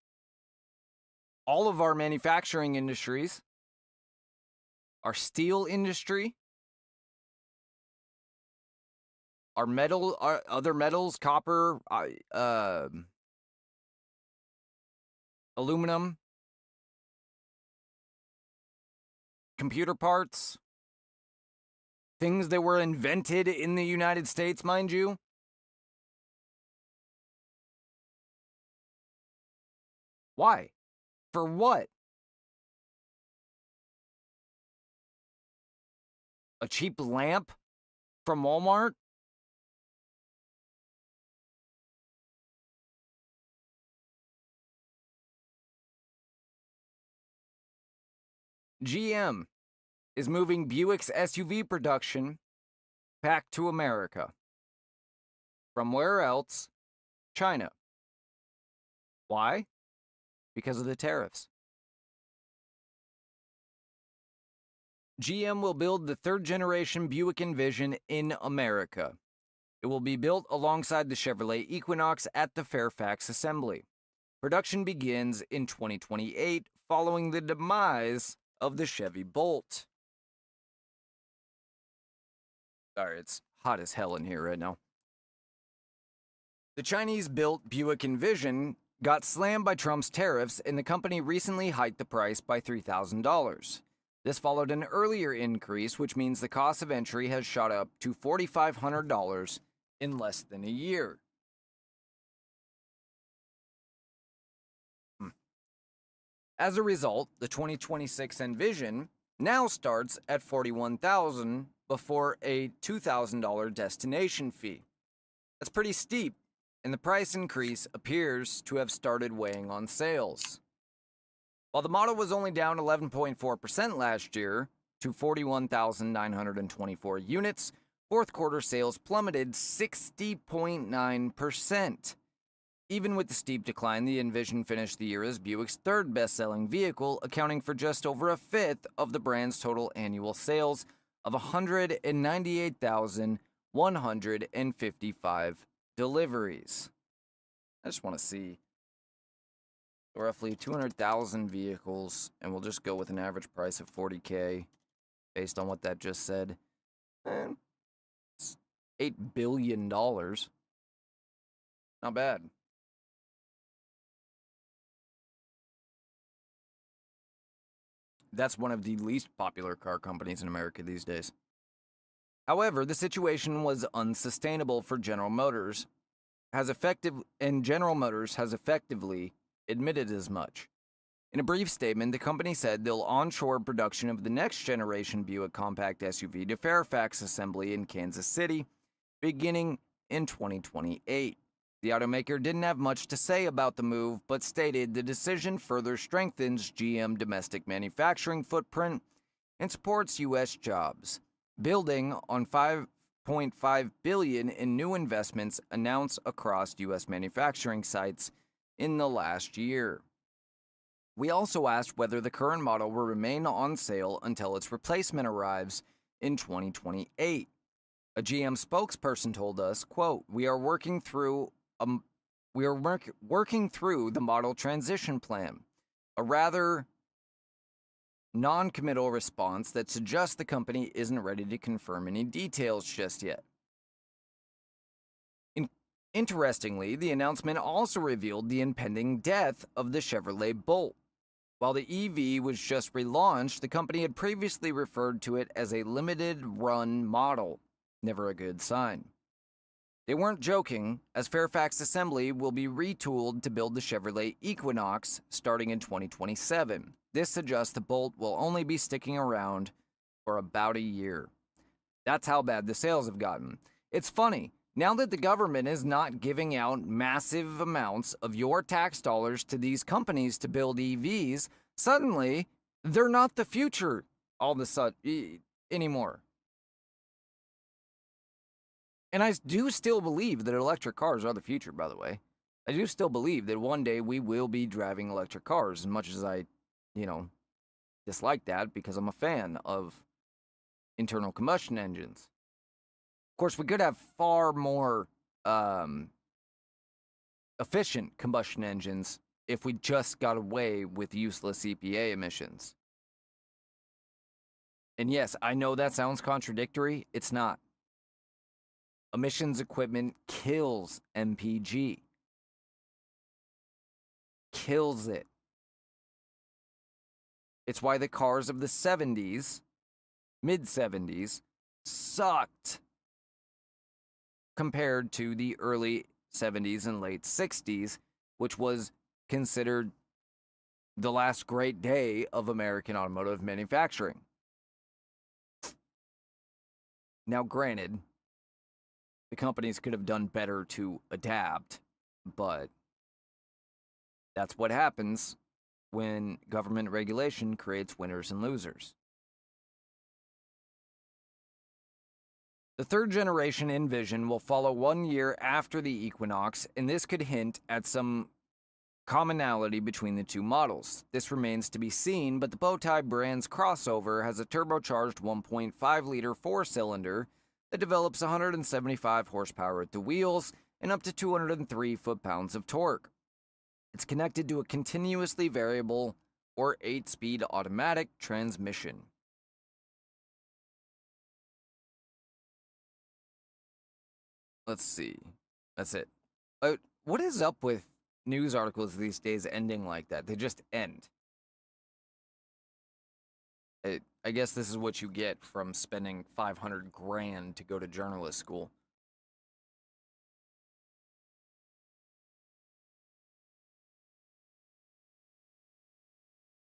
all of our manufacturing industries, our steel industry, our other metals, copper, aluminum, computer parts, things that were invented in the United States, mind you. Why? For what? A cheap lamp from Walmart? GM is moving Buick's SUV production back to America. From where else? China. Why? Because of the tariffs. GM will build the third-generation Buick Envision in America. It will be built alongside the Chevrolet Equinox at the Fairfax assembly. Production begins in 2028, following the demise of the Chevy Bolt. Sorry, it's hot as hell in here right now. The Chinese-built Buick Envision got slammed by Trump's tariffs, and the company recently hiked the price by $3,000. This followed an earlier increase, which means the cost of entry has shot up to $4,500 in less than a year. As a result, the 2026 Envision now starts at $41,000 before a $2,000 destination fee. That's pretty steep, and the price increase appears to have started weighing on sales. While the model was only down 11.4% last year to 41,924 units, fourth quarter sales plummeted 60.9%. Even with the steep decline, the Envision finished the year as Buick's third best-selling vehicle, accounting for just over a fifth of the brand's total annual sales of 198,155 deliveries. I just want to see roughly 200,000 vehicles, and we'll just go with an average price of $40K based on what that just said. It's $8 billion. Not bad. That's one of the least popular car companies in America these days. However, the situation was unsustainable for General Motors, General Motors has effectively admitted as much. In a brief statement, the company said they'll onshore production of the next generation Buick compact SUV to Fairfax Assembly in Kansas City, beginning in 2028. The automaker didn't have much to say about the move, but stated the decision further strengthens GM domestic manufacturing footprint and supports U.S. jobs, building on $5.5 billion in new investments announced across U.S. manufacturing sites in the last year. We also asked whether the current model will remain on sale until its replacement arrives in 2028. A GM spokesperson told us, quote, "We are working through the model transition plan, a rather non-committal response that suggests the company isn't ready to confirm any details just yet." Interestingly, the announcement also revealed the impending death of the Chevrolet Bolt. While the EV was just relaunched, the company had previously referred to it as a limited-run model. Never a good sign. They weren't joking, as Fairfax Assembly will be retooled to build the Chevrolet Equinox starting in 2027. This suggests the Bolt will only be sticking around for about a year. That's how bad the sales have gotten. It's funny, now that the government is not giving out massive amounts of your tax dollars to these companies to build EVs, suddenly they're not the future all of a sudden anymore. And I do still believe that electric cars are the future, by the way. I do still believe that one day we will be driving electric cars, as much as I, dislike that because I'm a fan of internal combustion engines. Of course, we could have far more efficient combustion engines if we just got away with useless EPA emissions. And yes, I know that sounds contradictory. It's not. Emissions equipment kills MPG. Kills it. It's why the cars of the 70s, mid-70s, sucked compared to the early 70s and late 60s, which was considered the last great day of American automotive manufacturing. Now, granted, the companies could have done better to adapt, but that's what happens when government regulation creates winners and losers. The third generation Envision will follow 1 year after the Equinox, and this could hint at some commonality between the two models. This remains to be seen, but the Bowtie brand's crossover has a turbocharged 1.5-liter four-cylinder that develops 175 horsepower at the wheels and up to 203 foot-pounds of torque. It's connected to a continuously variable or 8-speed automatic transmission. Let's see. That's it. What is up with news articles these days ending like that? They just end. I guess this is what you get from spending $500,000 to go to journalist school.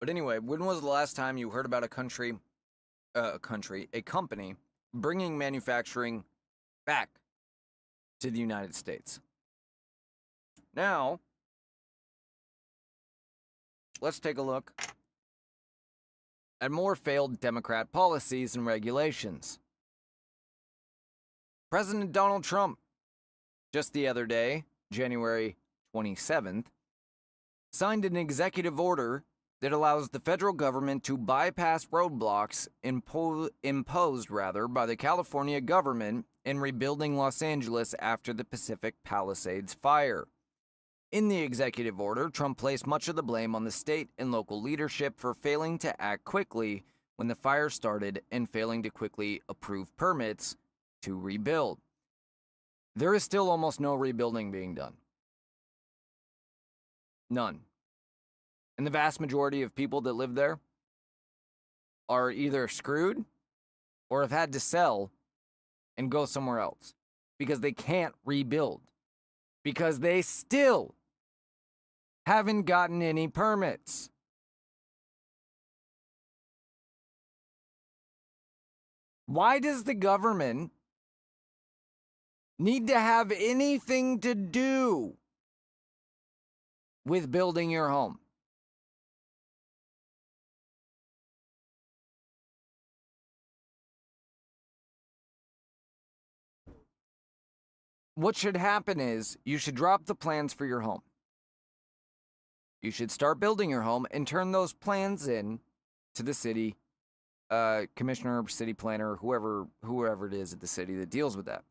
But anyway, when was the last time you heard about a company bringing manufacturing back to the United States? Now, let's take a look at more failed Democrat policies and regulations. President Donald Trump, just the other day, January 27th, signed an executive order that allows the federal government to bypass roadblocks imposed by the California government in rebuilding Los Angeles after the Pacific Palisades fire. In the executive order, Trump placed much of the blame on the state and local leadership for failing to act quickly when the fire started and failing to quickly approve permits to rebuild. There is still almost no rebuilding being done. None. And the vast majority of people that live there are either screwed or have had to sell and go somewhere else because they can't rebuild, because they still haven't gotten any permits. Why does the government need to have anything to do with building your home? What should happen is you should drop the plans for your home. You should start building your home and turn those plans in to the city commissioner, city planner, whoever it is at the city that deals with that.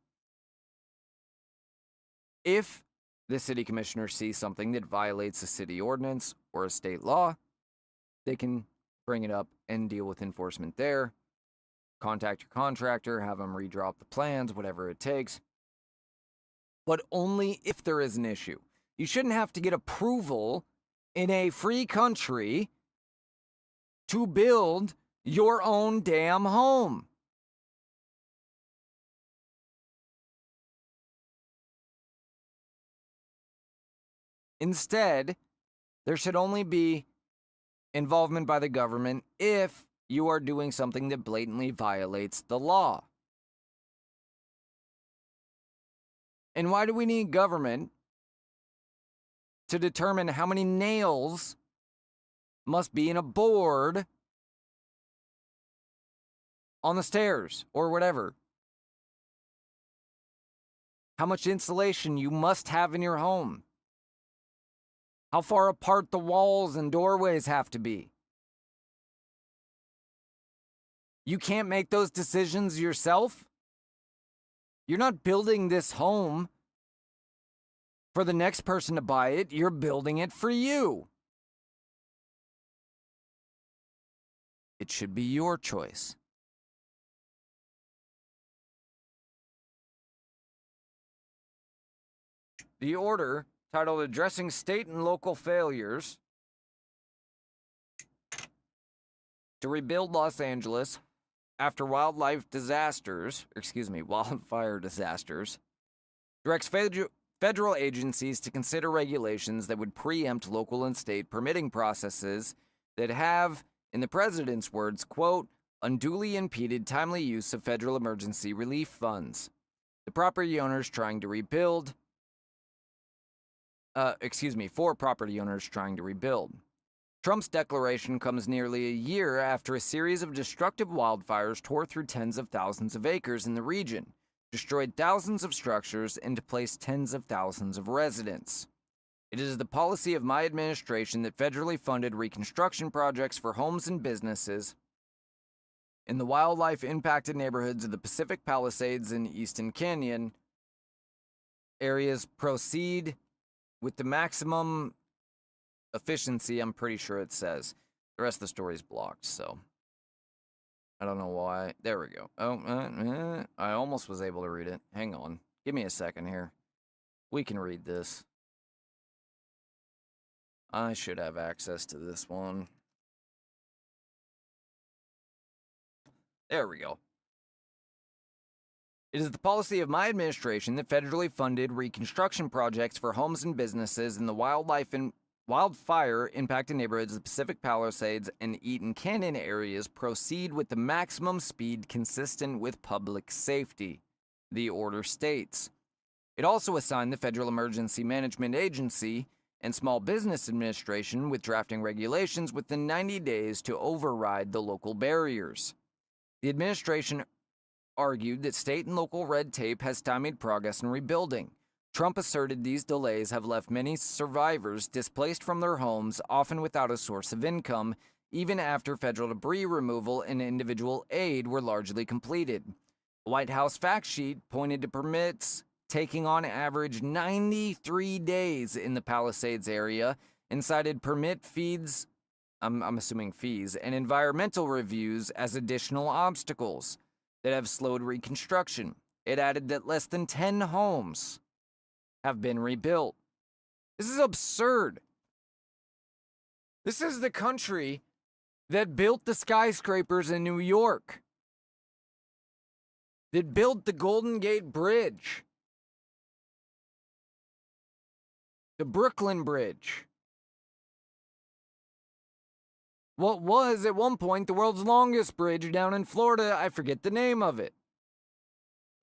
If the city commissioner sees something that violates a city ordinance or a state law, they can bring it up and deal with enforcement there. Contact your contractor, have them redrop the plans, whatever it takes. But only if there is an issue. You shouldn't have to get approval in a free country to build your own damn home. Instead, there should only be involvement by the government if you are doing something that blatantly violates the law. And why do we need government to determine how many nails must be in a board on the stairs or whatever? How much insulation you must have in your home? How far apart the walls and doorways have to be? You can't make those decisions yourself? You're not building this home for the next person to buy it. You're building it for you. It should be your choice. The order, titled Addressing State and Local Failures to Rebuild Los Angeles After Wildfire Disasters, directs federal agencies to consider regulations that would preempt local and state permitting processes that have, in the president's words, quote, unduly impeded timely use of federal emergency relief funds. For property owners trying to rebuild. Trump's declaration comes nearly a year after a series of destructive wildfires tore through tens of thousands of acres in the region, destroyed thousands of structures, and displaced tens of thousands of residents. It is the policy of my administration that federally funded reconstruction projects for homes and businesses in the wildlife-impacted neighborhoods of the Pacific Palisades and Easton Canyon areas proceed with the maximum efficiency, I'm pretty sure it says. The rest of the story is blocked, so I don't know why. There we go. I almost was able to read it. Hang on. Give me a second here. We can read this. I should have access to this one. There we go. It is the policy of my administration that federally funded reconstruction projects for homes and businesses in the wildfire impacted neighborhoods of Pacific Palisades and Eaton Canyon areas proceed with the maximum speed consistent with public safety, the order states. It also assigned the Federal Emergency Management Agency and Small Business Administration with drafting regulations within 90 days to override the local barriers. The administration argued that state and local red tape has stymied progress in rebuilding. Trump asserted these delays have left many survivors displaced from their homes, often without a source of income, even after federal debris removal and individual aid were largely completed. The White House fact sheet pointed to permits taking on average 93 days in the Palisades area and cited permit fees, I'm assuming fees, and environmental reviews as additional obstacles that have slowed reconstruction. It added that less than 10 homes have been rebuilt. This is absurd. This is the country that built the skyscrapers in New York, that built the Golden Gate Bridge, the Brooklyn Bridge. What was at one point the world's longest bridge down in Florida? I forget the name of it.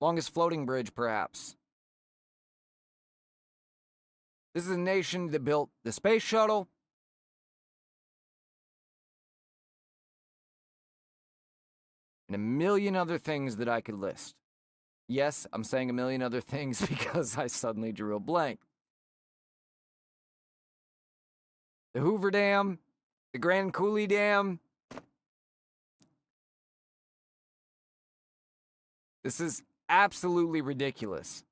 Longest floating bridge, perhaps. This is a nation that built the space shuttle, and a million other things that I could list. Yes, I'm saying a million other things because I suddenly drew a blank. The Hoover Dam, the Grand Coulee Dam. This is absolutely ridiculous.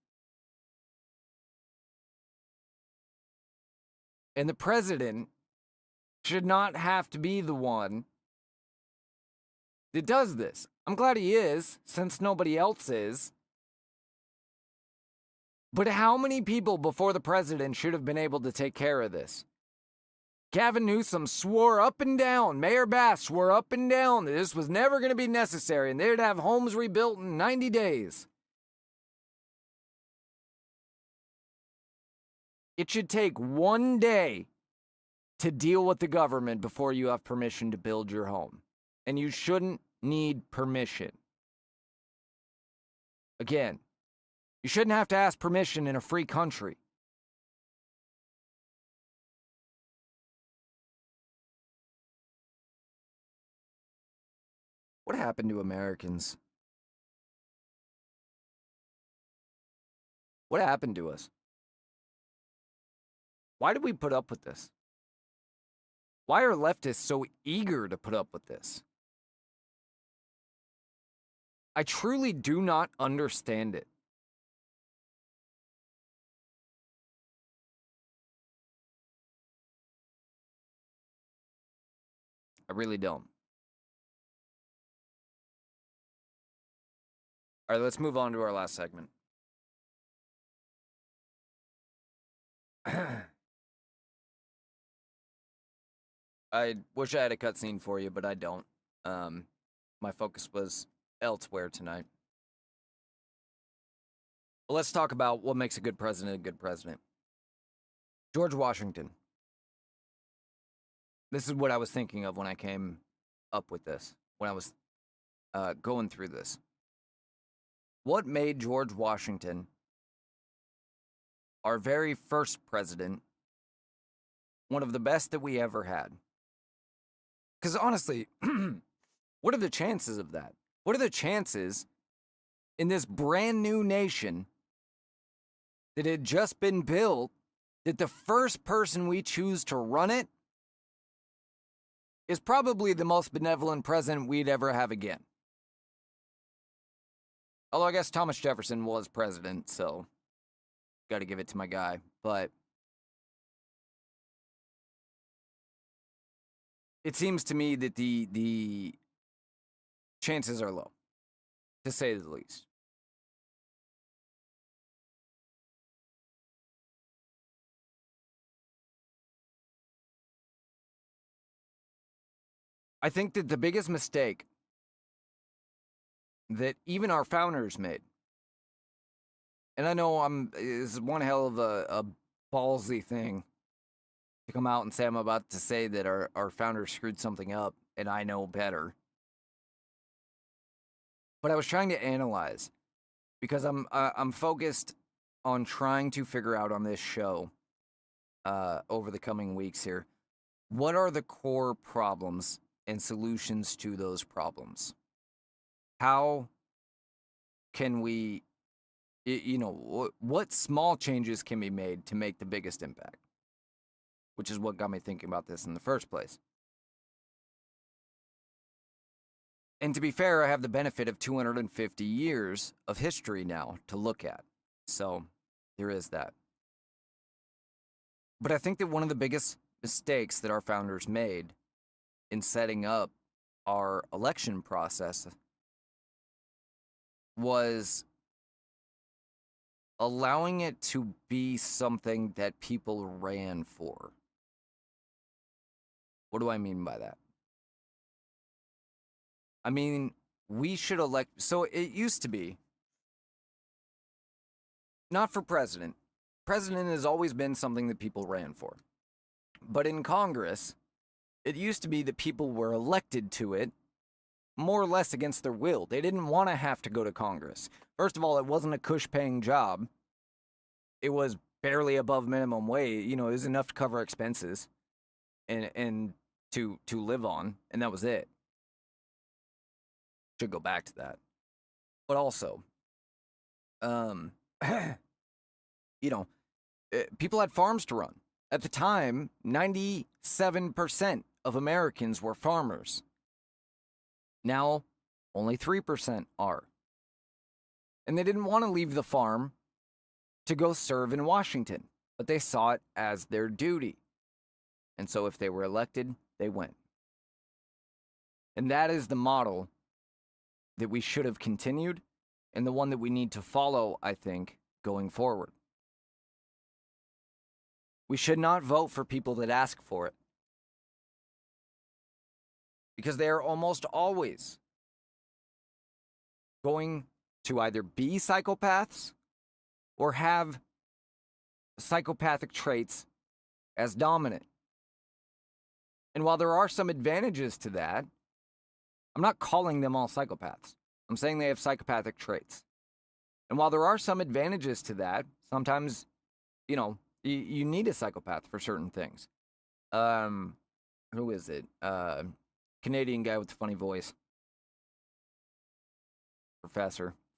And the president should not have to be the one that does this. I'm glad he is, since nobody else is. But how many people before the president should have been able to take care of this? Gavin Newsom swore up and down, Mayor Bass swore up and down that this was never going to be necessary and they'd have homes rebuilt in 90 days. It should take 1 day to deal with the government before you have permission to build your home. And you shouldn't need permission. Again, you shouldn't have to ask permission in a free country. What happened to Americans? What happened to us? Why did we put up with this? Why are leftists so eager to put up with this? I truly do not understand it. I really don't. All right, let's move on to our last segment. I wish I had a cutscene for you, but I don't. My focus was elsewhere tonight. Well, let's talk about what makes a good president. George Washington. This is what I was thinking of when I came up with this, when I was going through this. What made George Washington our very first president one of the best that we ever had? Because honestly, what are the chances of that? What are the chances in this brand new nation that had just been built that the first person we choose to run it is probably the most benevolent president we'd ever have again? Although I guess Thomas Jefferson was president, so got to give it to my guy. But it seems to me that the chances are low, to say the least. I think that the biggest mistake that even our founders made, and I know is one hell of a ballsy thing to come out and say I'm about to say that our founders screwed something up and I know better. But I was trying to analyze because I'm focused on trying to figure out on this show over the coming weeks here, what are the core problems and solutions to those problems? How can we, what small changes can be made to make the biggest impact? Which is what got me thinking about this in the first place. And to be fair, I have the benefit of 250 years of history now to look at. So there is that. But I think that one of the biggest mistakes that our founders made in setting up our election process was allowing it to be something that people ran for. What do I mean by that? I mean, we should elect... So it used to be, not for president. President has always been something that people ran for. But in Congress, it used to be that people were elected to it more or less against their will. They didn't want to have to go to Congress. First of all, it wasn't a cush-paying job. It was barely above minimum wage. You know, it was enough to cover expenses and to live on, and that was it. Should go back to that. But also, people had farms to run. At the time, 97% of Americans were farmers. Now, only 3% are. And they didn't want to leave the farm to go serve in Washington, but they saw it as their duty. And so if they were elected, they went. And that is the model that we should have continued, and the one that we need to follow, I think, going forward. We should not vote for people that ask for it, because they are almost always going to either be psychopaths or have psychopathic traits as dominant. And while there are some advantages to that, I'm not calling them all psychopaths. I'm saying they have psychopathic traits. And while there are some advantages to that, sometimes, you need a psychopath for certain things. Who is it? Canadian guy with the funny voice.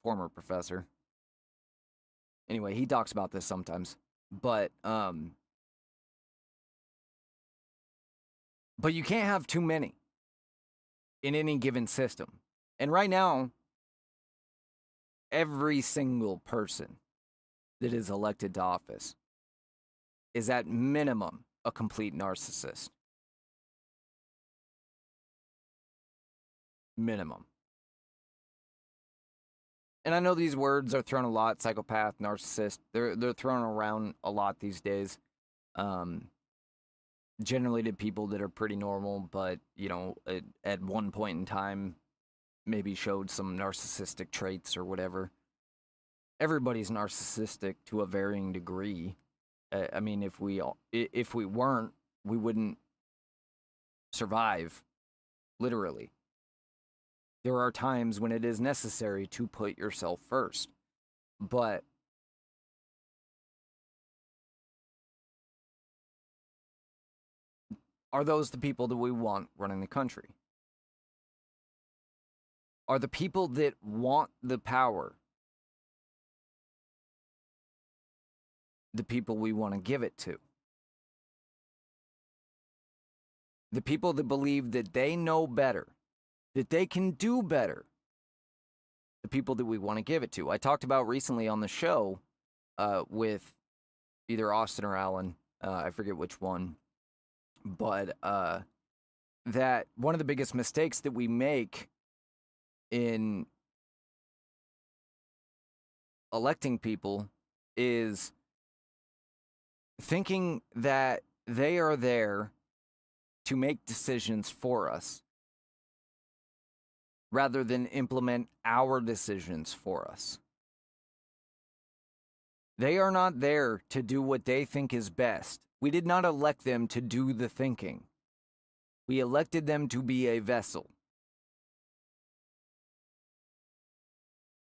Former professor. Anyway, he talks about this sometimes. But you can't have too many in any given system. And right now, every single person that is elected to office is at minimum a complete narcissist. Minimum. And I know these words are thrown a lot, psychopath, narcissist. They're thrown around a lot these days. Generally to people that are pretty normal, but, at one point in time, maybe showed some narcissistic traits or whatever. Everybody's narcissistic to a varying degree. I mean, if we weren't, we wouldn't survive, literally. There are times when it is necessary to put yourself first. But are those the people that we want running the country? Are the people that want the power the people we want to give it to? The people that believe that they know better, that they can do better, the people that we want to give it to. I talked about recently on the show with either Austin or Allen, I forget which one, but that one of the biggest mistakes that we make in electing people is thinking that they are there to make decisions for us rather than implement our decisions for us. They are not there to do what they think is best. We did not elect them to do the thinking. We elected them to be a vessel.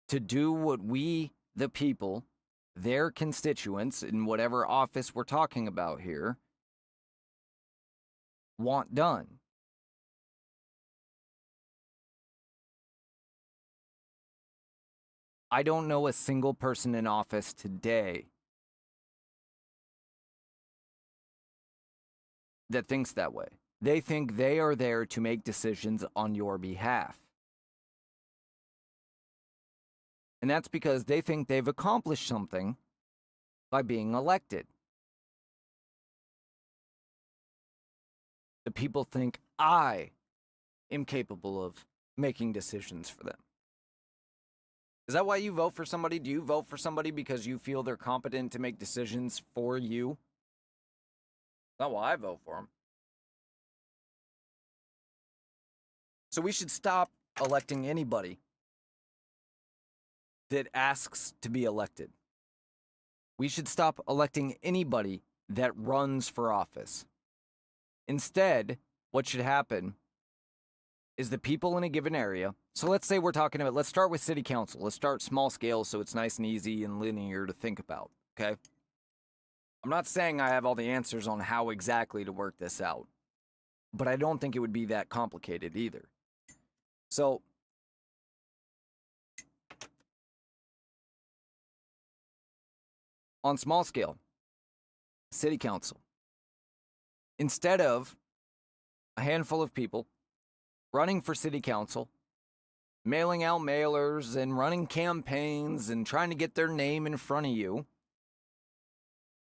To do what we, the people, their constituents, in whatever office we're talking about here, want done. I don't know a single person in office today that thinks that way. They think they are there to make decisions on your behalf. And that's because they think they've accomplished something by being elected. The people think I am capable of making decisions for them. Is that why you vote for somebody? Do you vote for somebody because you feel they're competent to make decisions for you? Not why I vote for them. So we should stop electing anybody that asks to be elected. We should stop electing anybody that runs for office. Instead, what should happen is the people in a given area. So let's say we're talking about, let's start with city council. Let's start small scale so it's nice and easy and linear to think about, okay? I'm not saying I have all the answers on how exactly to work this out, but I don't think it would be that complicated either. So, on small scale, city council, instead of a handful of people running for city council, mailing out mailers and running campaigns and trying to get their name in front of you,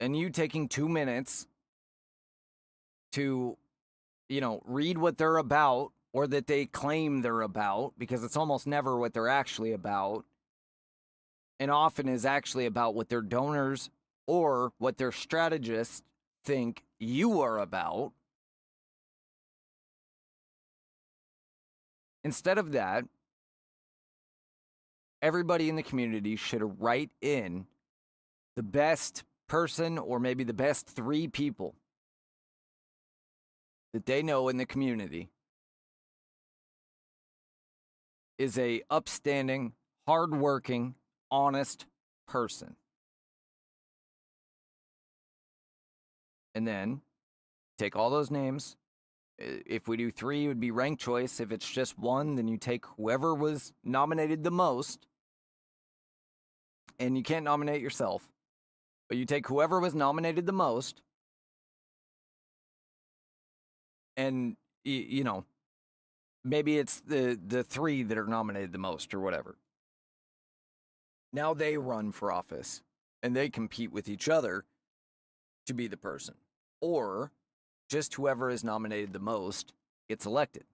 and you taking 2 minutes to, read what they're about or that they claim they're about, because it's almost never what they're actually about, and often is actually about what their donors or what their strategists think you are about. Instead of that, everybody in the community should write in the best person or maybe the best 3 people that they know in the community is a upstanding, hardworking, honest person. And then take all those names. If we do 3, it would be ranked choice. If it's just 1, then you take whoever was nominated the most. And you can't nominate yourself, but you take whoever was nominated the most. And, maybe it's the 3 that are nominated the most or whatever. Now they run for office and they compete with each other to be the person. Or just whoever is nominated the most gets elected.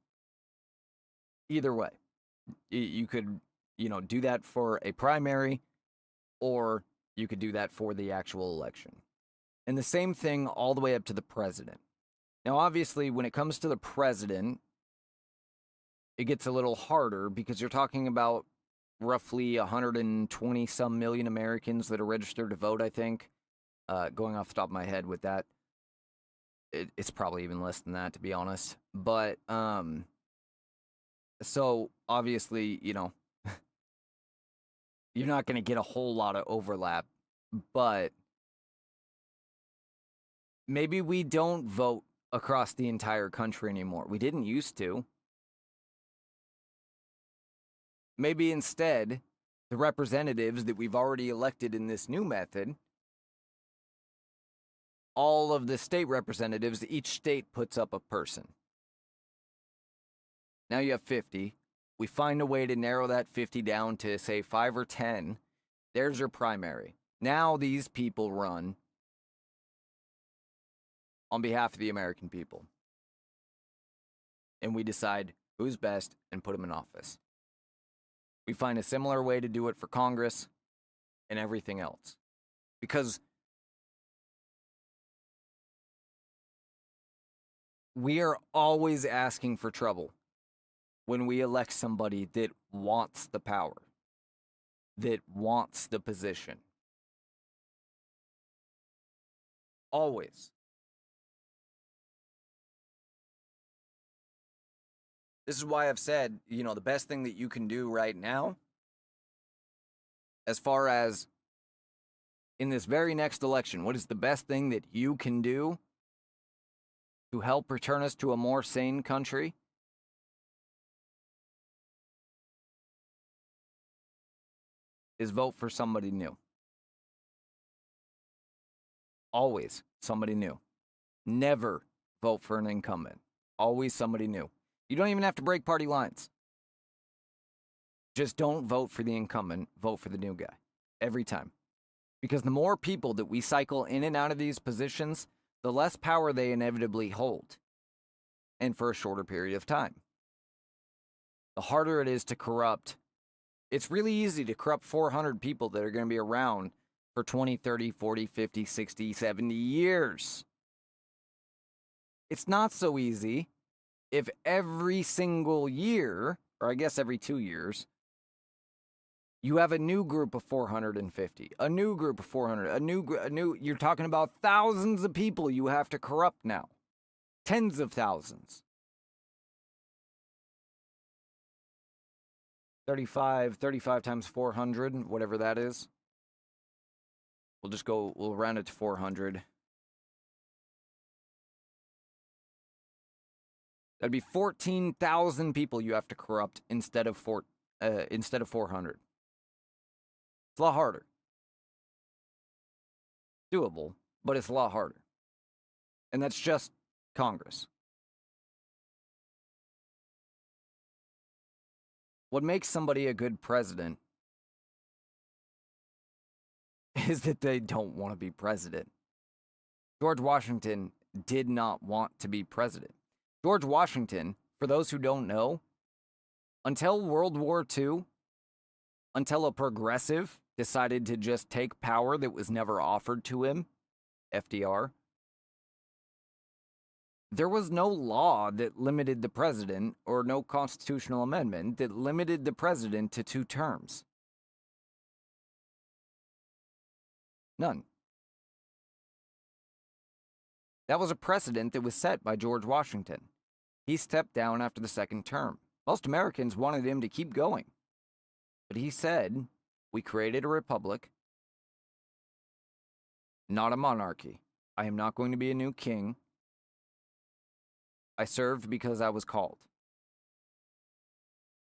Either way, you could, do that for a primary, or you could do that for the actual election. And the same thing all the way up to the president. Now, obviously, when it comes to the president, it gets a little harder because you're talking about roughly 120 some million Americans that are registered to vote, I think. Going off the top of my head with that, it's probably even less than that, to be honest. But, so obviously, you're not going to get a whole lot of overlap, but maybe we don't vote across the entire country anymore. We didn't used to. Maybe instead, the representatives that we've already elected in this new method, all of the state representatives, each state puts up a person. Now you have 50. We find a way to narrow that 50 down to, say, 5 or 10. There's your primary. Now these people run on behalf of the American people. And we decide who's best and put them in office. We find a similar way to do it for Congress and everything else. Because we are always asking for trouble when we elect somebody that wants the power, that wants the position. Always. This is why I've said, the best thing that you can do right now, as far as in this very next election, what is the best thing that you can do to help return us to a more sane country? Is vote for somebody new. Always somebody new. Never vote for an incumbent. Always somebody new. You don't even have to break party lines. Just don't vote for the incumbent. Vote for the new guy. Every time. Because the more people that we cycle in and out of these positions, the less power they inevitably hold. And for a shorter period of time. The harder it is to corrupt. It's really easy to corrupt 400 people that are going to be around for 20, 30, 40, 50, 60, 70 years. It's not so easy if every single year, or I guess every 2 years, you have a new group of 450, a new group of 400, you're talking about thousands of people you have to corrupt now. Tens of thousands. 35 times 400, whatever that is. We'll round it to 400. That'd be 14,000 people you have to corrupt instead of 400. It's a lot harder. Doable, but it's a lot harder. And that's just Congress. What makes somebody a good president is that they don't want to be president. George Washington did not want to be president. George Washington, for those who don't know, until World War II, until a progressive decided to just take power that was never offered to him, FDR, there was no law that limited the president, or no constitutional amendment that limited the president to 2 terms. None. That was a precedent that was set by George Washington. He stepped down after the 2nd term. Most Americans wanted him to keep going. But he said, we created a republic, not a monarchy. I am not going to be a new king. I served because I was called.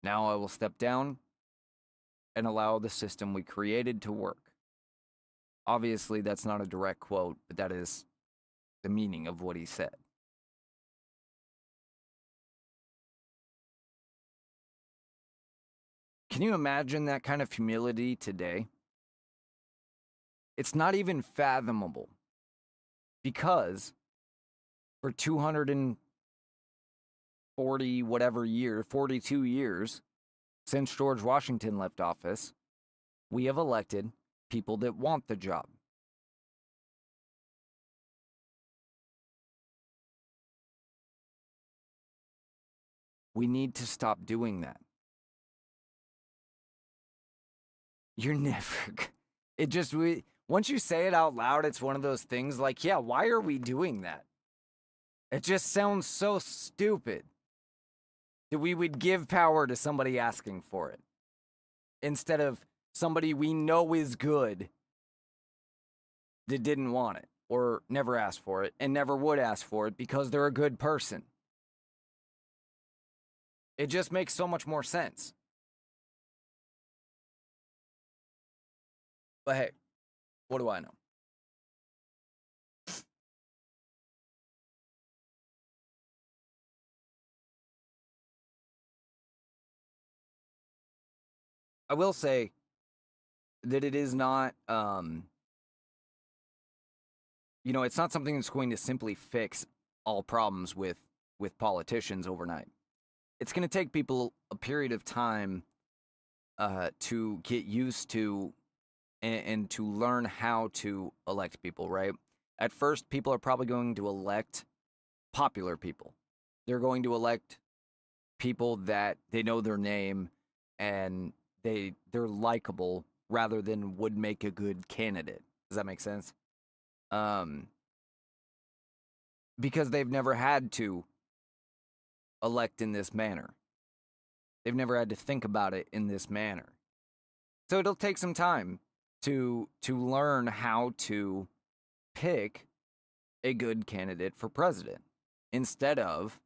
Now I will step down and allow the system we created to work. Obviously, that's not a direct quote, but that is the meaning of what he said. Can you imagine that kind of humility today? It's not even fathomable, because for 240 whatever year, 42 years since George Washington left office, we have elected people that want the job. We need to stop doing that. You're never... once you say it out loud, it's one of those things like, yeah, why are we doing that? It just sounds so stupid that we would give power to somebody asking for it instead of somebody we know is good that didn't want it or never asked for it and never would ask for it because they're a good person. It just makes so much more sense. But hey, what do I know? I will say that it is not, it's not something that's going to simply fix all problems with politicians overnight. It's going to take people a period of time to get used to and to learn how to elect people, right? At first, people are probably going to elect popular people. They're going to elect people that they know their name and they're likable rather than would make a good candidate. Does that make sense? Because they've never had to elect in this manner. They've never had to think about it in this manner. So it'll take some time to learn how to pick a good candidate for president instead of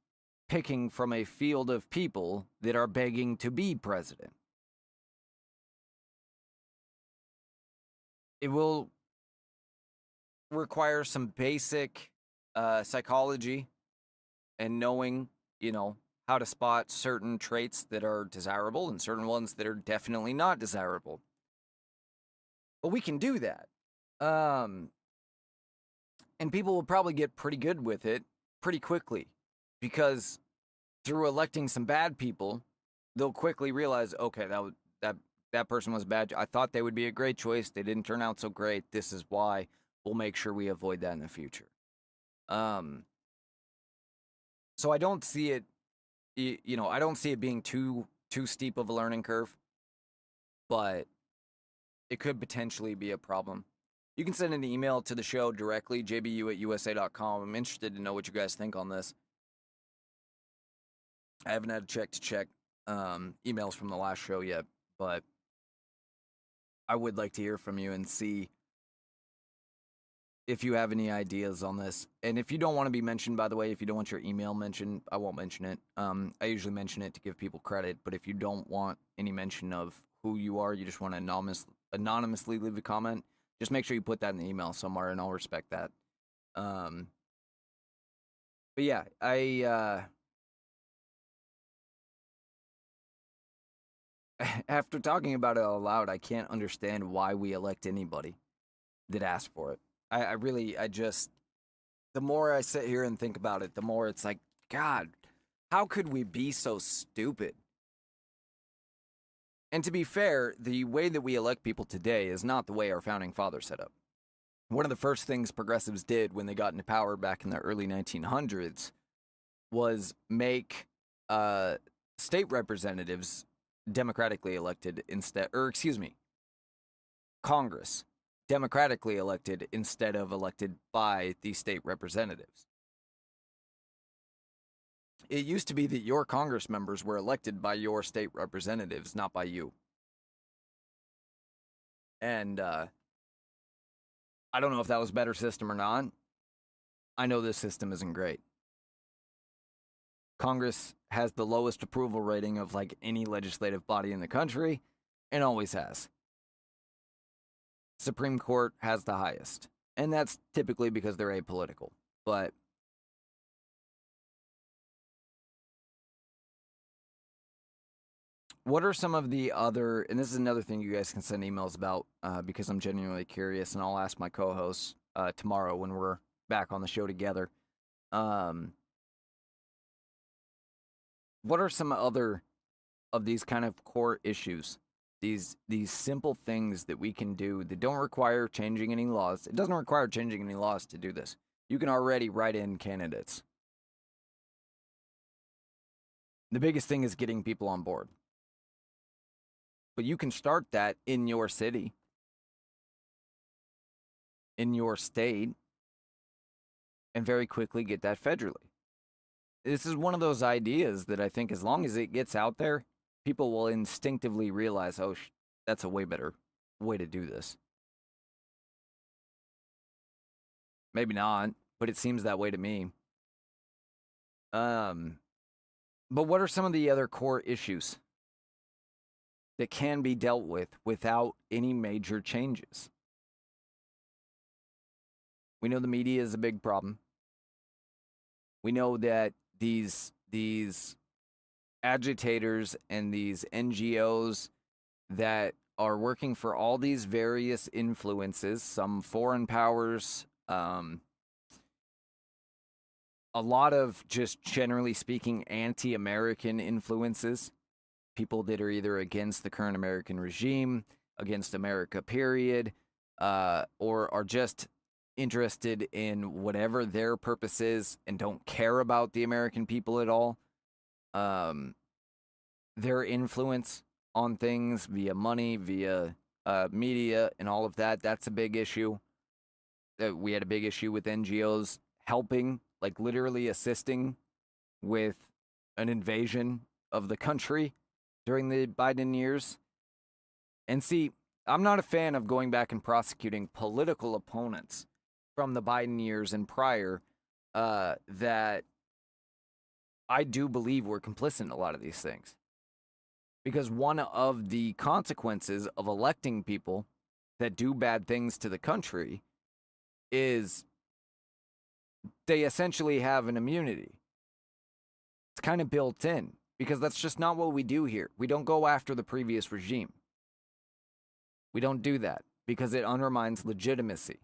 picking from a field of people that are begging to be president. It will require some basic psychology and knowing, how to spot certain traits that are desirable and certain ones that are definitely not desirable. But we can do that. And people will probably get pretty good with it pretty quickly because through electing some bad people, they'll quickly realize, okay, that person was bad. I thought they would be a great choice. They didn't turn out so great. This is why. We'll make sure we avoid that in the future. So I don't see it, I don't see it being too steep of a learning curve, but it could potentially be a problem. You can send an email to the show directly, jbu@usa.com. I'm interested to know what you guys think on this. I haven't had a check emails from the last show yet, but I would like to hear from you and see if you have any ideas on this. And if you don't want to be mentioned, by the way, if you don't want your email mentioned, I won't mention it. I usually mention it to give people credit, but if you don't want any mention of who you are, you just want to anonymously leave a comment, just make sure you put that in the email somewhere, and I'll respect that. But yeah, after talking about it out loud, I can't understand why we elect anybody that asks for it. The more I sit here and think about it, the more it's like, God, how could we be so stupid? And to be fair, the way that we elect people today is not the way our founding fathers set up. One of the first things progressives did when they got into power back in the early 1900s was make state representatives democratically elected Congress democratically elected instead of elected by the state representatives. It used to be that your Congress members were elected by your state representatives, not by you. And I don't know if that was a better system or not. I know this system isn't great. Congress has the lowest approval rating of like any legislative body in the country, and always has. Supreme Court has the highest, and that's typically because they're apolitical. But what are some of the other, and this is another thing you guys can send emails about because I'm genuinely curious, and I'll ask my co-hosts tomorrow when we're back on the show together. What are some other of these kind of core issues? These simple things that we can do that don't require changing any laws. It doesn't require changing any laws to do this. You can already write in candidates. The biggest thing is getting people on board. But you can start that in your city, in your state, and very quickly get that federally. This is one of those ideas that I think as long as it gets out there, people will instinctively realize, oh, that's a way better way to do this. Maybe not, but it seems that way to me. But what are some of the other core issues that can be dealt with without any major changes? We know the media is a big problem. We know that these agitators and these NGOs that are working for all these various influences, some foreign powers, a lot of just generally speaking anti-American influences, people that are either against the current American regime, against America, period, or are just interested in whatever their purpose is and don't care about the American people at all. Their influence on things via money, via media, and all of that, that's a big issue. We had a big issue with NGOs helping, like literally assisting with an invasion of the country during the Biden years. And see, I'm not a fan of going back and prosecuting political opponents from the Biden years and prior that I do believe were complicit in a lot of these things. Because one of the consequences of electing people that do bad things to the country is they essentially have an immunity. It's kind of built in, because that's just not what we do here. We don't go after the previous regime. We don't do that because it undermines legitimacy.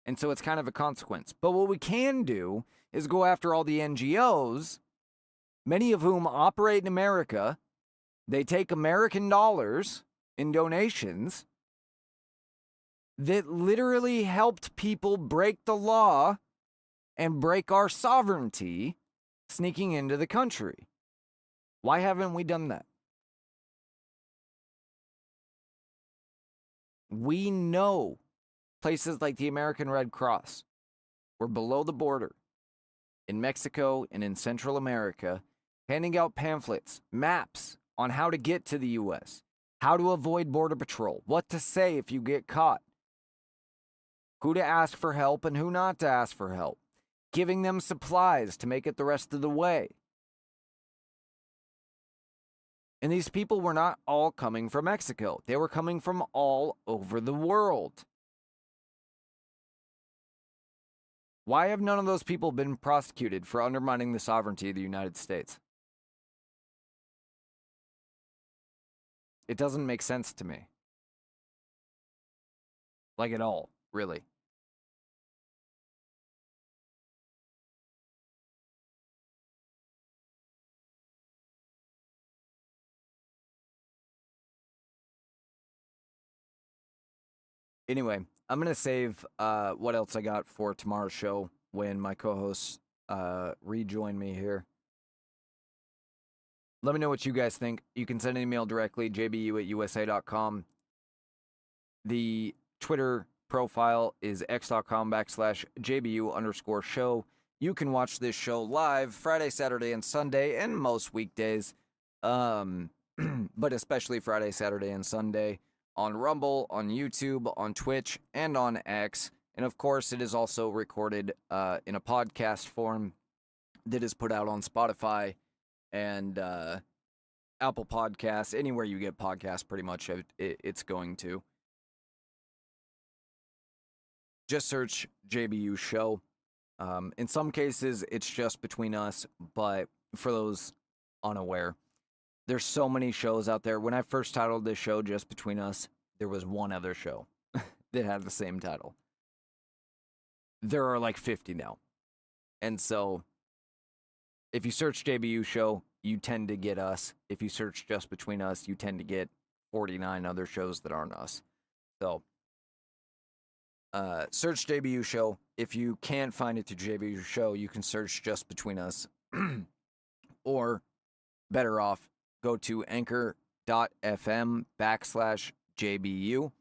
And so it's kind of a consequence. But what we can do is go after all the NGOs, many of whom operate in America. They take American dollars in donations that literally helped people break the law and break our sovereignty, sneaking into the country. Why haven't we done that? We know places like the American Red Cross were below the border in Mexico and in Central America, handing out pamphlets, maps on how to get to the U.S., how to avoid Border Patrol, what to say if you get caught, who to ask for help and who not to ask for help, giving them supplies to make it the rest of the way. And these people were not all coming from Mexico. They were coming from all over the world. Why have none of those people been prosecuted for undermining the sovereignty of the United States? It doesn't make sense to me. Like at all, really. Anyway, I'm going to save what else I got for tomorrow's show when my co-hosts rejoin me here. Let me know what you guys think. You can send an email directly, jbu@usa.com. The Twitter profile is x.com/JBU_show. You can watch this show live Friday, Saturday, and Sunday, and most weekdays, but especially Friday, Saturday, and Sunday, on Rumble, on YouTube, on Twitch, and on X. And of course, it is also recorded in a podcast form that is put out on Spotify and Apple Podcasts. Anywhere you get podcasts, pretty much it's going to. Just search JBU.Show. In some cases, it's just between us, but for those unaware, there's so many shows out there. When I first titled this show Just Between Us, there was one other show that had the same title. There are like 50 now. And so, if you search JBU.Show, you tend to get us. If you search Just Between Us, you tend to get 49 other shows that aren't us. So, search JBU.Show. If you can't find it to JBU.Show, you can search Just Between Us. Or, better off, go to anchor.fm/JBU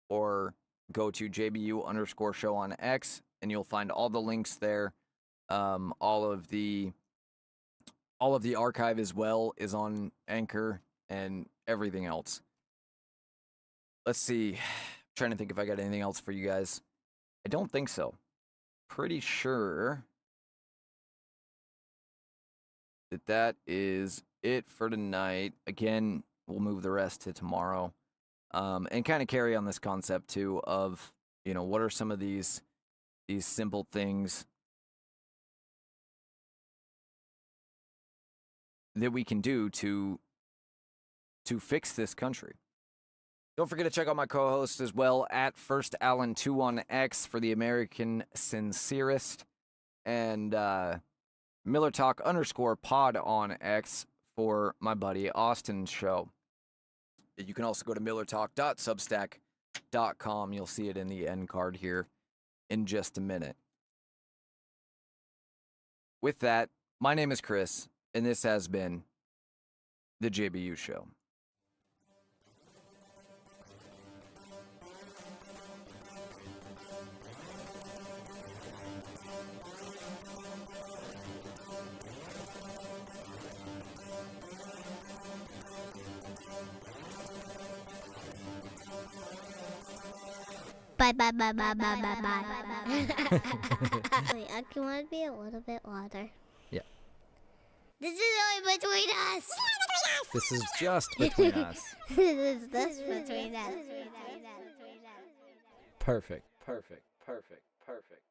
or go to JBU_show on X, and you'll find all the links there. All of the archive as well is on Anchor and everything else. Let's see. I'm trying to think if I got anything else for you guys. I don't think so. Pretty sure that is it for tonight. Again, we'll move the rest to tomorrow. And kind of carry on this concept too of, what are some of these simple things that we can do to fix this country. Don't forget to check out my co-host as well at First Allen 2 on X for the American Sincerest, and Miller Talk _pod on X for my buddy Austin's show. You can also go to millertalk.substack.com. You'll see it in the end card here in just a minute. With that, my name is Chris, and this has been the JBU Show. Bye, bye, bye, bye, bye, bye, bye. Wait, I want to be a little bit louder. Yeah. This is only between us. This is just between us. This is just between us. Perfect. Perfect. Perfect. Perfect.